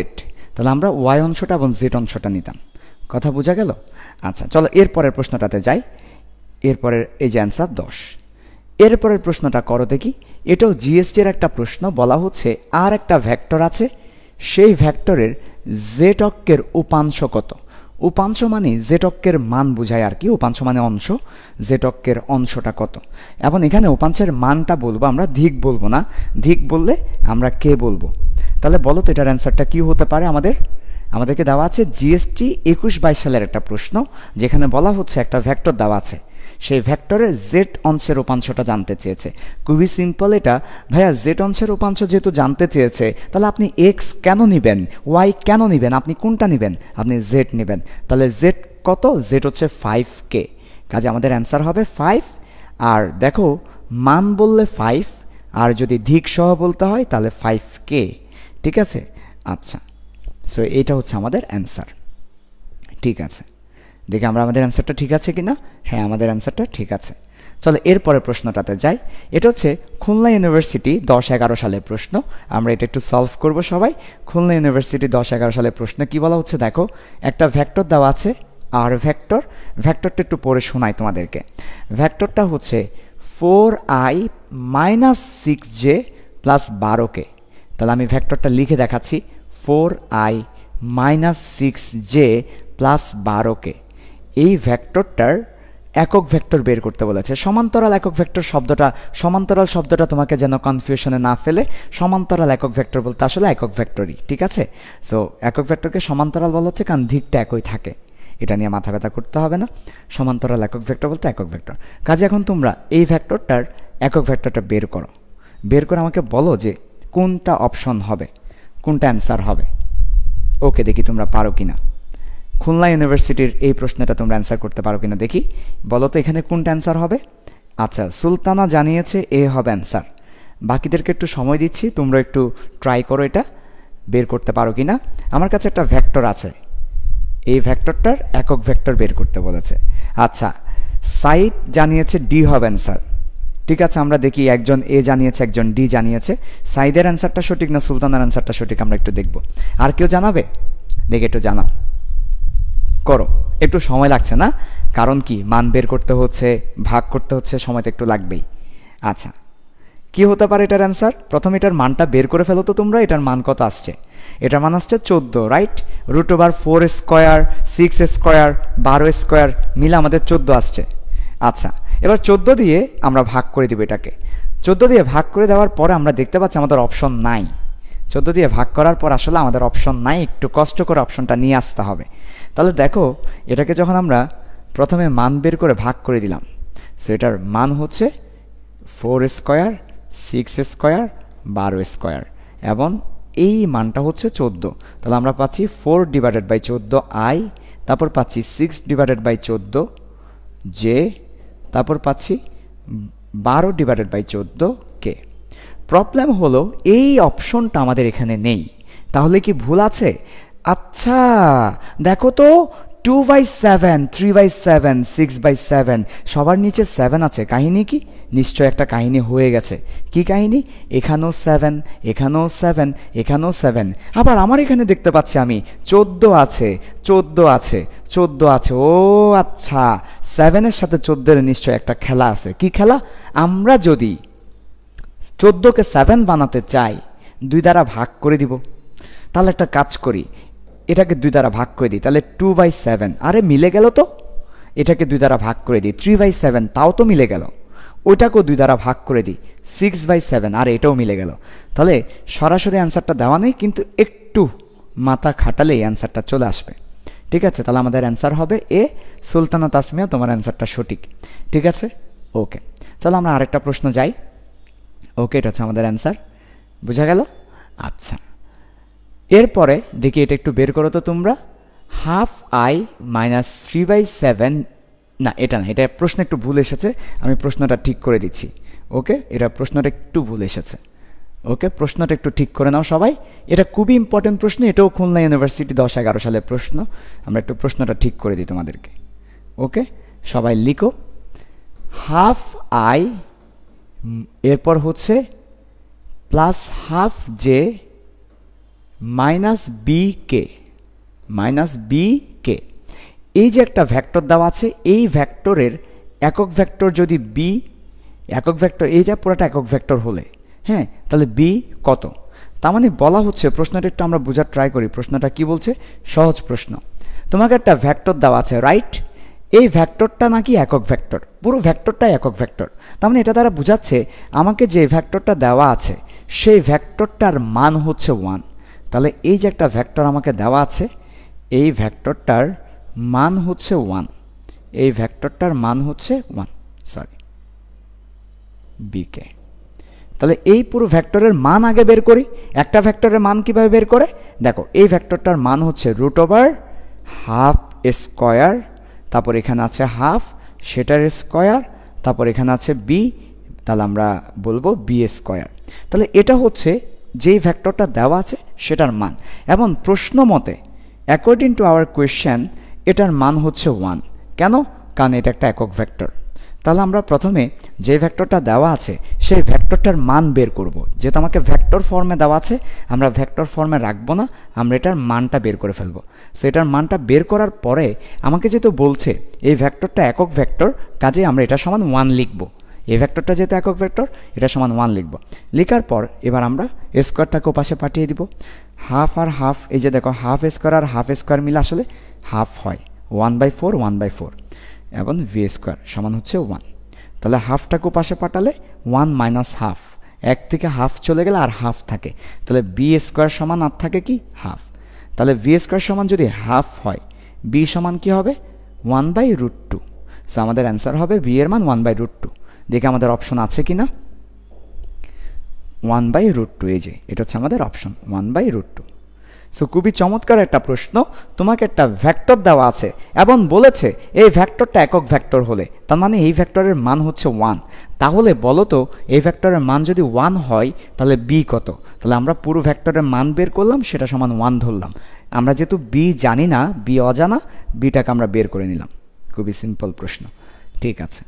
তাহলে আমরা Y অংশটা এবং Z অংশটা নিতাম। কথা বোঝা গেল? আচ্ছা চলো এরপরের প্রশ্নটাতে যাই। এরপরের এই যে অ্যান্সার 10। এরপরের প্রশ্নটা করো দেখি। এটাও জিএসটি এর একটা প্রশ্ন। বলা হচ্ছে আর একটা ভেক্টর আছে, সেই ভেক্টরের জেড অক্ষের উপাংশ কত? উপাংশ মানে জেড অক্ষের মান বোঝায় আর কি, উপাংশ মানে অংশ, জেড অক্ষের অংশটা কত। এবং এখানে উপাংশের মানটা বলবো আমরা, ধিক বলবো না, ধিক বললে আমরা কে বলবো। তাহলে বলো তো এটার অ্যান্সারটা কি হতে পারে? আমাদেরকে দেওয়া আছে জিএসটি 21-22 সালের একটা প্রশ্ন, যেখানে বলা হচ্ছে একটা ভেক্টর দেওয়া আছে, সেই ভেক্টরের জেড অংশের উপাংশটা জানতে চেয়েছে। খুবই সিম্পল এটা, ভাইয়া জেড অংশের উপাংশ যেহেতু জানতে চেয়েছে তাহলে আপনি এক্স কেন নেবেন, ওয়াই কেন নেবেন, আপনি কোনটা নেবেন? আপনি জেড নেবেন। তাহলে জেড কত, জেড হচ্ছে 5k, কাজে আমাদের অ্যান্সার হবে 5। আর দেখো মান বললে 5, আর যদি দিক সহ বলতে হয় তাহলে 5k, ঠিক আছে। আচ্ছা, সো এটা হচ্ছে আমাদের অ্যান্সার, ঠিক আছে। দেখি আমরা আমাদের অ্যান্সারটা ঠিক আছে কি না। হ্যাঁ, আমাদের অ্যান্সারটা ঠিক আছে। চলো এরপরে প্রশ্নটাতে যাই। এটা হচ্ছে খুলনা ইউনিভার্সিটি 10-11 সালের প্রশ্ন। আমরা এটা একটু সলভ করব সবাই। খুলনা ইউনিভার্সিটি 10-11 সালের প্রশ্ন কি বলা হচ্ছে দেখো, একটা ভেক্টর দেওয়া আছে আর ভেক্টর, ভেক্টরটা একটু পড়ে শোনাই তোমাদেরকে। ভেক্টরটা হচ্ছে 4i - 6j + 12k। তাহলে আমি ভেক্টরটা লিখে দেখাচ্ছি, 4i - 6j + 12k। এই ভেক্টরটার একক ভেক্টর বের করতে বলেছে। সমান্তরাল একক ভেক্টর শব্দটা, সমান্তরাল শব্দটা তোমাকে যেন কনফিউশনে না ফেলে, সমান্তরাল একক ভেক্টর বলতে আসলে একক ভেক্টরই, ঠিক আছে। সো একক ভেক্টরকে সমান্তরাল বলা হচ্ছে কারণ দিকটা একই থাকে, এটা নিয়ে মাথা ব্যথা করতে হবে না। সমান্তরাল একক ভেক্টর বলতে একক ভেক্টর। কাজে এখন তোমরা এই ভেক্টরটার একক ভেক্টরটা বের করো, বের করে আমাকে বলো যে কোনটা অপশন হবে, কোনটা অ্যান্সার হবে। ওকে, দেখি তোমরা পারো কিনা। খুলনা ইউনিভার্সিটির এই প্রশ্নটা তোমরা অ্যান্সার করতে পারো কিনা দেখি, বলো তো এখানে কোনটা অ্যান্সার হবে। আচ্ছা, সুলতানা জানিয়েছে এ হবে অ্যান্সার। বাকিদেরকে একটু সময় দিচ্ছি, তোমরা একটু ট্রাই করো এটা বের করতে পারো কিনা। আমার কাছে একটা ভেক্টর আছে, এই ভেক্টরটার একক ভেক্টর বের করতে বলেছে। আচ্ছা, সাইদ জানিয়েছে ডি হবে অ্যান্সার, ঠিক আছে। আমরা দেখি, একজন এ জানিয়েছে, একজন ডি জানিয়েছে। সাইদের অ্যান্সারটা সঠিক না সুলতানার অ্যান্সারটা সঠিক, আমরা একটু দেখব। আর কেউ জানাবে? দেখে একটু জানাও, করো। একটু সময় লাগছে না, কারণ কি মান বের করতে হচ্ছে, ভাগ করতে হচ্ছে, সময় তো একটু লাগবেই। আচ্ছা, কি হতে পারে এটার অ্যান্সার? প্রথমে এটার মানটা বের করে ফেলো তো তোমরা। এটার মান কত আসছে? এটার মান আসছে 14, রাইট। √4² 6² 12² মিলে আমাদের 14 আসছে। আচ্ছা, এবার 14 দিয়ে আমরা ভাগ করে দিব এটাকে। 14 দিয়ে ভাগ করে দেওয়ার পরে আমরা দেখতে পাচ্ছি আমাদের অপশন নাই। 14 দিয়ে ভাগ করার পর আসলে আমাদের অপশন নাই, একটু কষ্ট করে অপশনটা নিয়ে আসতে হবে। তাহলে দেখো, এটাকে যখন আমরা প্রথমে মান বের করে ভাগ করে দিলাম, সো এটার মান হচ্ছে 4² 6² 12² এবং এই মানটা হচ্ছে 14। তাহলে আমরা পাচ্ছি 4/14i, তারপর পাচ্ছি 6/14j, তারপর পাচ্ছি 12/14k। প্রবলেম হলো এই অপশনটা আমাদের এখানে নেই। তাহলে কি ভুল আছে? আচ্ছা, দেখো তো 2/7, 3/7, 6/7, সবার নিচে 7 আছে। কাহিনী কি? নিশ্চয় একটা কাহিনী হয়ে গেছে। কি কাহিনী? এখানেও 7, এখানেও 7, এখানেও 7। আবার আমার এখানে দেখতে পাচ্ছি আমি 14 আছে, 14 আছে, 14 আছে। ও আচ্ছা, 7-এর সাথে 14-এর নিশ্চয় একটা খেলা আছে। কি খেলা? আমরা যদি 14কে 7 বানাতে চাই, 2 দ্বারা ভাগ করে দিব। তাহলে একটা কাজ করি, এটাকে 2 দ্বারা ভাগ করে দিই, তাহলে 2/7। আরে মিলে গেল তো। এটাকে 2 দ্বারা ভাগ করে দিই, 3/7, তাও তো মিলে গেল। ওইটাকেও 2 দ্বারা ভাগ করে দিই, 6/7, আর এটাও মিলে গেল। তাহলে সরাসরি অ্যান্সারটা দেওয়া নেই, কিন্তু একটু মাথা খাটালেই অ্যান্সারটা চলে আসবে, ঠিক আছে। তাহলে আমাদের অ্যান্সার হবে এ। সুলতানা তাসমিয়া, তোমার অ্যান্সারটা সঠিক, ঠিক আছে। ওকে, চলো আমরা আরেকটা প্রশ্ন যাই। ওকে, এটা হচ্ছে আমাদের অ্যান্সার, বুঝা গেল। আচ্ছা, এরপরে দেখি এটা একটু বের করো তো তোমরা। 1/2i - 3/7, না এটা না, এটা প্রশ্ন একটু ভুল এসেছে, আমি প্রশ্নটা ঠিক করে দিচ্ছি। ওকে, এটা প্রশ্নটা একটু ভুল এসেছে। ওকে, প্রশ্নটা একটু ঠিক করে নাও সবাই। এটা খুবই ইম্পর্টেন্ট প্রশ্ন, এটাও খুলনা ইউনিভার্সিটি 10-11 সালের প্রশ্ন। আমরা একটু প্রশ্নটা ঠিক করে দিই তোমাদেরকে। ওকে, সবাই লিখো 1/2i, এরপর হচ্ছে +12j -bk, -bk। এই যে একটা ভেক্টর দেওয়া আছে, এই ভেক্টরের একক ভেক্টর যদি b, একক ভেক্টর এইটা পুরোটা একক ভেক্টর হলে, হ্যাঁ, তাহলে b কত? তার মানে বলা হচ্ছে, প্রশ্নটা একটু আমরা বোঝার ট্রাই করি। প্রশ্নটা কি বলছে? সহজ প্রশ্ন। তোমাকে একটা ভেক্টর দেওয়া আছে, রাইট। এই ভেক্টরটা নাকি একক ভেক্টর, পুরো ভেক্টরটাই একক ভেক্টর। তার মানে এটা দ্বারা বোঝাচ্ছে আমাকে যে ভেক্টরটা দেওয়া আছে সেই ভেক্টরটার মান হচ্ছে 1। তাহলে এই যে একটা ভেক্টর আমাকে দেওয়া আছে, এই ভেক্টরটার মান হচ্ছে 1, এই ভেক্টরটার মান হচ্ছে 1, সরি বিকে। তাহলে এই পুরো ভেক্টরের মান আগে বের করি। একটা ভেক্টরের মান কিভাবে বের করে? দেখো, এই ভেক্টরটার মান হচ্ছে √12² তারপর এখানে আছে হাফ, সেটার স্কোয়ার, তারপর এখানে আছে বি, তাহলে আমরা বলবো বি স্কোয়ার। তাহলে এটা হচ্ছে যেই ভেক্টরটা দেওয়া আছে সেটার মান, এবং প্রশ্ন মতে অ্যাকর্ডিং টু আওয়ার কোয়েশ্চেন এটার মান হচ্ছে 1। কেন? কারণ এটা একটা একক ভেক্টর। তাহলে আমরা প্রথমে যে ভেক্টরটা দেওয়া আছে সেই ভেক্টরটার মান বের করব। যেহেতু আমাকে ভেক্টর ফর্মে দেওয়া আছে, আমরা ভেক্টর ফর্মে রাখবো না, আমরা এটার মানটা বের করে ফেলবো। সো এটার মানটা বের করার পরে আমাকে যেহেতু বলছে এই ভেক্টরটা একক ভেক্টর, কাজে আমরা এটা সমান 1 লিখব। এই ভেক্টরটা যেহেতু একক ভেক্টর, এটা সমান 1 লিখব। লেখার পর এবার আমরা স্কোয়ারটাকেও পাশে পাঠিয়ে দিব। হাফ আর হাফ, এই যে দেখো হাফ স্কোয়ার আর হাফ স্কোয়ার মিলে আসলে হাফ হয়, 1/4 1/4, এবং ভি স্কোয়ার সমান হচ্ছে 1। তাহলে হাফটাকেও পাশে পাঠালে 1 মাইনাস হাফ, এক থেকে হাফ চলে গেলে আর হাফ থাকে, তাহলে বি স্কোয়ার সমান আর থাকে কি হাফ। তাহলে ভি স্কোয়ার সমান যদি হাফ হয়, বি সমান কি হবে 1/√2। সো আমাদের অ্যান্সার হবে বি এর মান 1/√2। দেখে আমাদের অপশন আছে কি না, 1/√2, এই যে এটা হচ্ছে আমাদের অপশন 1/√2। সো খুবই চমৎকার একটা প্রশ্ন। তোমাকে একটা ভেক্টর দেওয়া আছে এবং বলেছে এই ভেক্টরটা একক ভেক্টর হলে, তার মানে এই ভেক্টরের মান হচ্ছে 1। তাহলে বলো তো এই ভেক্টরের মান যদি 1 হয় তাহলে বি কত? তাহলে আমরা পুরো ভেক্টরের মান বের করলাম, সেটা সমান 1 ধরলাম। আমরা যেহেতু বি জানি না, বি অজানা, বিটাকে আমরা বের করে নিলাম। খুবই সিম্পল প্রশ্ন, ঠিক আছে।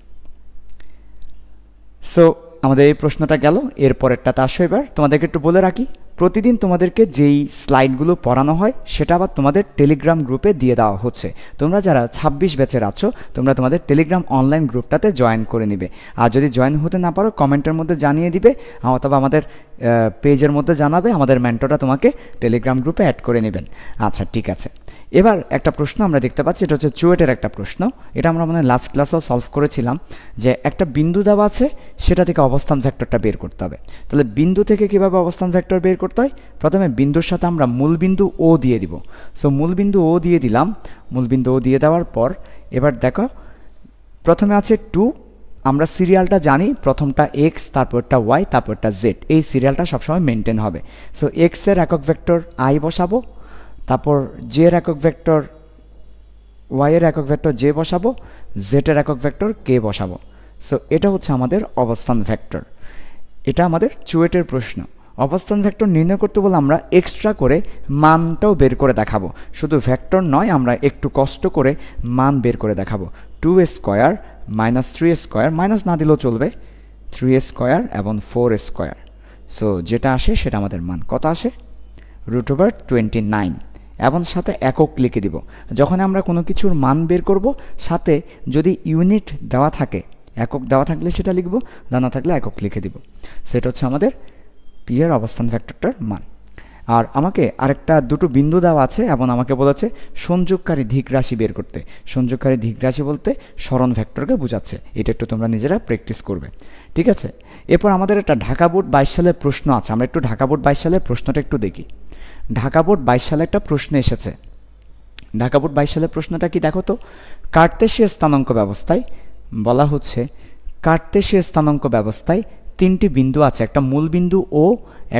সো আমাদের এই প্রশ্নটা গেল। এরপরেরটাতে আসো। এবার তোমাদেরকে একটু বলে রাখি, প্রতিদিন তোমাদেরকে যেই স্লাইডগুলো পড়ানো হয় সেটা আবার তোমাদের টেলিগ্রাম গ্রুপে দিয়ে দেওয়া হচ্ছে। তোমরা যারা 26 ব্যাচের আছো তোমরা তোমাদের টেলিগ্রাম অনলাইন গ্রুপটাতে জয়েন করে নিবে। আর যদি জয়েন হতে না পারো কমেন্টের মধ্যে জানিয়ে দিবে, অথবা আমাদের পেজের মধ্যে জানাবে, আমাদের মেন্টররা তোমাকে টেলিগ্রাম গ্রুপে অ্যাড করে নেবেন। আচ্ছা, ঠিক আছে। এবার একটা প্রশ্ন আমরা দেখতে পাচ্ছি, এটা হচ্ছে চুয়েটের একটা প্রশ্ন। এটা আমরা মানে লাস্ট ক্লাসেও সলভ করেছিলাম, যে একটা বিন্দু দেওয়া আছে, সেটা থেকে অবস্থান ভেক্টরটা বের করতে হবে। তাহলে বিন্দু থেকে কীভাবে অবস্থান ভেক্টর বের করতে হয়? প্রথমে বিন্দুর সাথে আমরা মূল বিন্দু ও দিয়ে দিব। সো মূল বিন্দু ও দিয়ে দিলাম। মূল বিন্দু ও দিয়ে দেওয়ার পর এবার দেখো প্রথমে আছে 2, আমরা সিরিয়ালটা জানি, প্রথমটা এক্স, তারপরটা ওয়াই, তারপরটা জেড। এই সিরিয়ালটা সবসময় মেনটেন হবে। সো এক্সের একক ভেক্টর আই বসাবো, তারপর জে এর একক ভেক্টর ওয়াই এর একক ভেক্টর জে বসাবো, জেড এর একক ভেক্টর কে বসাবো। সো এটা হচ্ছে আমাদের অবস্থান ভেক্টর। এটা আমাদের চুয়েটের প্রশ্ন। অবস্থান ভেক্টর নির্ণয় করতে বলে আমরা এক্সট্রা করে মানটাও বের করে দেখাবো। শুধু ভেক্টর নয়, আমরা একটু কষ্ট করে মান বের করে দেখাবো। 2 স্কোয়ার মাইনাস 3 স্কোয়ার, মাইনাস না দিলেও চলবে, 3 স্কোয়ার এবং 4 স্কোয়ার। সো যেটা আসে সেটা আমাদের মান কত আসে, √29, এবং সাথে একক লিখে দিব। যখন আমরা কোনো কিছুর মান বের করব, সাথে যদি ইউনিট দেওয়া থাকে, একক দেওয়া থাকলে সেটা লিখব, না থাকলে একক লিখে দিব। সেটা হচ্ছে আমাদের পি এর অবস্থান ভেক্টরটার মান। আর আমাকে আরেকটা দুটো বিন্দু দেওয়া আছে এবং আমাকে বলেছে সংযোগকারী ধিক রাশি বের করতে। সংযোগকারী ধিক রাশি বলতে সরণ ভেক্টরকে বোঝাচ্ছে। এটা একটু তোমরা নিজেরা প্র্যাকটিস করবে, ঠিক আছে। এরপর আমাদের একটা ঢাকা বোর্ড 22 সালের প্রশ্ন আছে। আমরা একটু ঢাকা বোর্ড 22 সালের প্রশ্নটা একটু দেখি। ঢাকা বোর্ড 22 সালে একটা প্রশ্ন এসেছে। ঢাকা বোর্ড 22 সালের প্রশ্নটা কি দেখো তো। কার্তেশীয় স্থানাঙ্ক ব্যবস্থায় বলা হচ্ছে, কার্তেশীয় স্থানাঙ্ক ব্যবস্থায় তিনটি বিন্দু আছে, একটা মূল বিন্দু ও,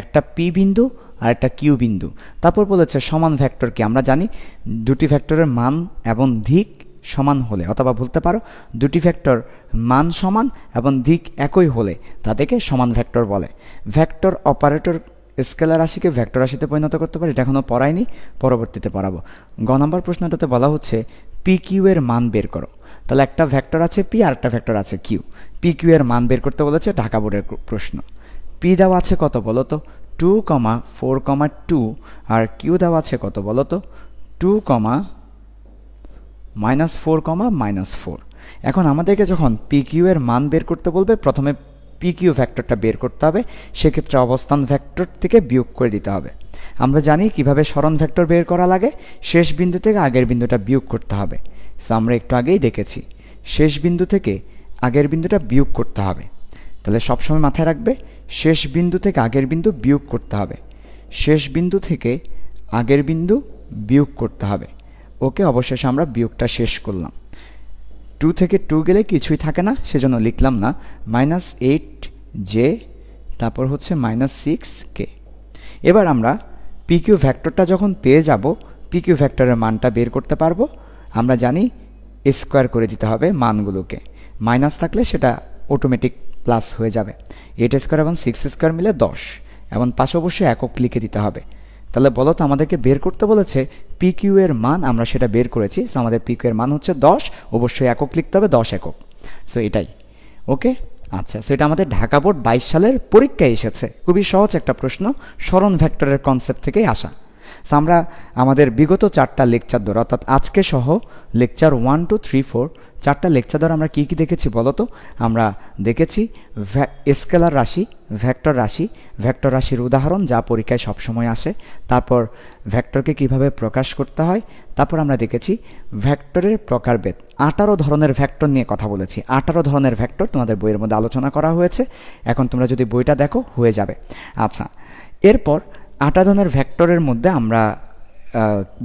একটা পি বিন্দু আর একটা কিউ বিন্দু। তারপর বলেছে সমান ভেক্টর কি? আমরা জানি দুটি ভেক্টরের মান এবং দিক সমান হলে, অথবা বলতে পারো দুটি ভেক্টর মান সমান এবং দিক একই হলে তাদেরকে সমান ভেক্টর বলে। ভেক্টর অপারেটর স্কেলার রাশিকে ভেক্টর রাশিতে পরিণত করতে পারে, এটা এখনও পড়াইনি, পরবর্তীতে পড়াবো। গ নম্বর প্রশ্নটাতে বলা হচ্ছে পি কিউ এর মান বের করো। তাহলে একটা ভেক্টর আছে পি আর একটা ভেক্টর আছে কিউ। পি কিউ এর মান বের করতে বলেছে, ঢাকা বোর্ডের প্রশ্ন। পি দেওয়া আছে কত বলো তো, 2, 4, 2, আর কিউ দেওয়া আছে কত বলো তো, 2, -4, -4। এখন আমাদেরকে যখন পি কিউ এর মান বের করতে বলবে, প্রথমে পি কিউ ভেক্টরটা বের করতে হবে, সেক্ষেত্রে অবস্থান ভেক্টর থেকে বিয়োগ করে দিতে হবে। আমরা জানি কিভাবে সরণ ভেক্টর বের করা লাগে, শেষ বিন্দু থেকে আগের বিন্দুটা বিয়োগ করতে হবে। সো আমরা একটু আগেই দেখেছি, শেষ বিন্দু থেকে আগের বিন্দুটা বিয়োগ করতে হবে। তাহলে সবসময় মাথায় রাখবে, শেষ বিন্দু থেকে আগের বিন্দু বিয়োগ করতে হবে, শেষ বিন্দু থেকে আগের বিন্দু বিয়োগ করতে হবে। ওকে, অবশেষে আমরা বিয়োগটা শেষ করলাম। 2 থেকে 2 গেলে কিছুই থাকে না, সেজন্য লিখলাম না। -8j, তারপর হচ্ছে -6k। এবার আমরা পিকিউ ভেক্টরটা যখন পেয়ে যাব, পিকিউ ভেক্টরের মানটা বের করতে পারবো। আমরা জানি স্কোয়ার করে দিতে হবে মানগুলোকে, মাইনাস থাকলে সেটা অটোমেটিক প্লাস হয়ে যাবে। 8 স্কোয়ার এবং 6 স্কোয়ার মিলে 10, এবং পাশে অবশ্যই একক লিখে দিতে হবে। তাহলে বলো তো আমাদেরকে বের করতে বলেছে পি কিউ এর মান, আমরা সেটা বের করেছি। সো আমাদের পি কিউ এর মান হচ্ছে 10, অবশ্যই একক লিখতে হবে, 10 একক। সো এটাই ওকে। আচ্ছা, সো এটা আমাদের ঢাকা বোর্ড 22 সালের পরীক্ষায় এসেছে, খুবই সহজ একটা প্রশ্ন, সরণ ভেক্টরের কনসেপ্ট থেকেই আসা। সো আমরা আমাদের বিগত 4টা লেকচার ধরে, অর্থাৎ আজকে সহ লেকচার 1, 2, 3, 4 4টা লেকচার ধরে আমরা কী কী দেখেছি বলো তো? আমরা দেখেছি স্কেলার রাশি, ভেক্টর রাশি, ভেক্টর রাশির উদাহরণ যা পরীক্ষায় সবসময় আসে, তারপর ভেক্টরকে কিভাবে প্রকাশ করতে হয়, তারপর আমরা দেখেছি ভেক্টরের প্রকারভেদ। 18 ধরনের ভেক্টর নিয়ে কথা বলেছি, 18 ধরনের ভেক্টর তোমাদের বইয়ের মধ্যে আলোচনা করা হয়েছে, এখন তোমরা যদি বইটা দেখো হয়ে যাবে। আচ্ছা, এরপর 18 ধরনের ভেক্টরের মধ্যে আমরা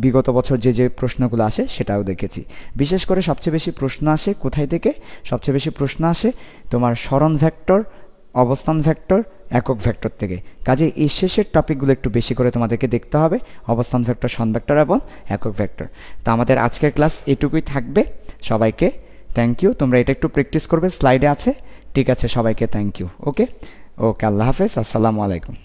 বিগত বছর যে যে প্রশ্নগুলো আসে সেটাও দেখেছি। বিশেষ করে সবচেয়ে বেশি প্রশ্ন আসে কোথায় থেকে? সবচেয়ে বেশি প্রশ্ন আসে তোমার সরণ ভেক্টর, অবস্থান ভেক্টর, একক ভেক্টর থেকে। কাজে এই শেষের টপিকগুলো একটু বেশি করে তোমাদেরকে দেখতে হবে, অবস্থান ভেক্টর, সরণ ভেক্টর এবং একক ভেক্টর। তো আমাদের আজকের ক্লাস এটুকুই থাকবে। সবাইকে থ্যাংক ইউ। তোমরা এটা একটু প্র্যাকটিস করবে, স্লাইডে আছে। ঠিক আছে, সবাইকে থ্যাংক ইউ। ওকে ওকে, আল্লাহ হাফেজ, আসসালামু আলাইকুম।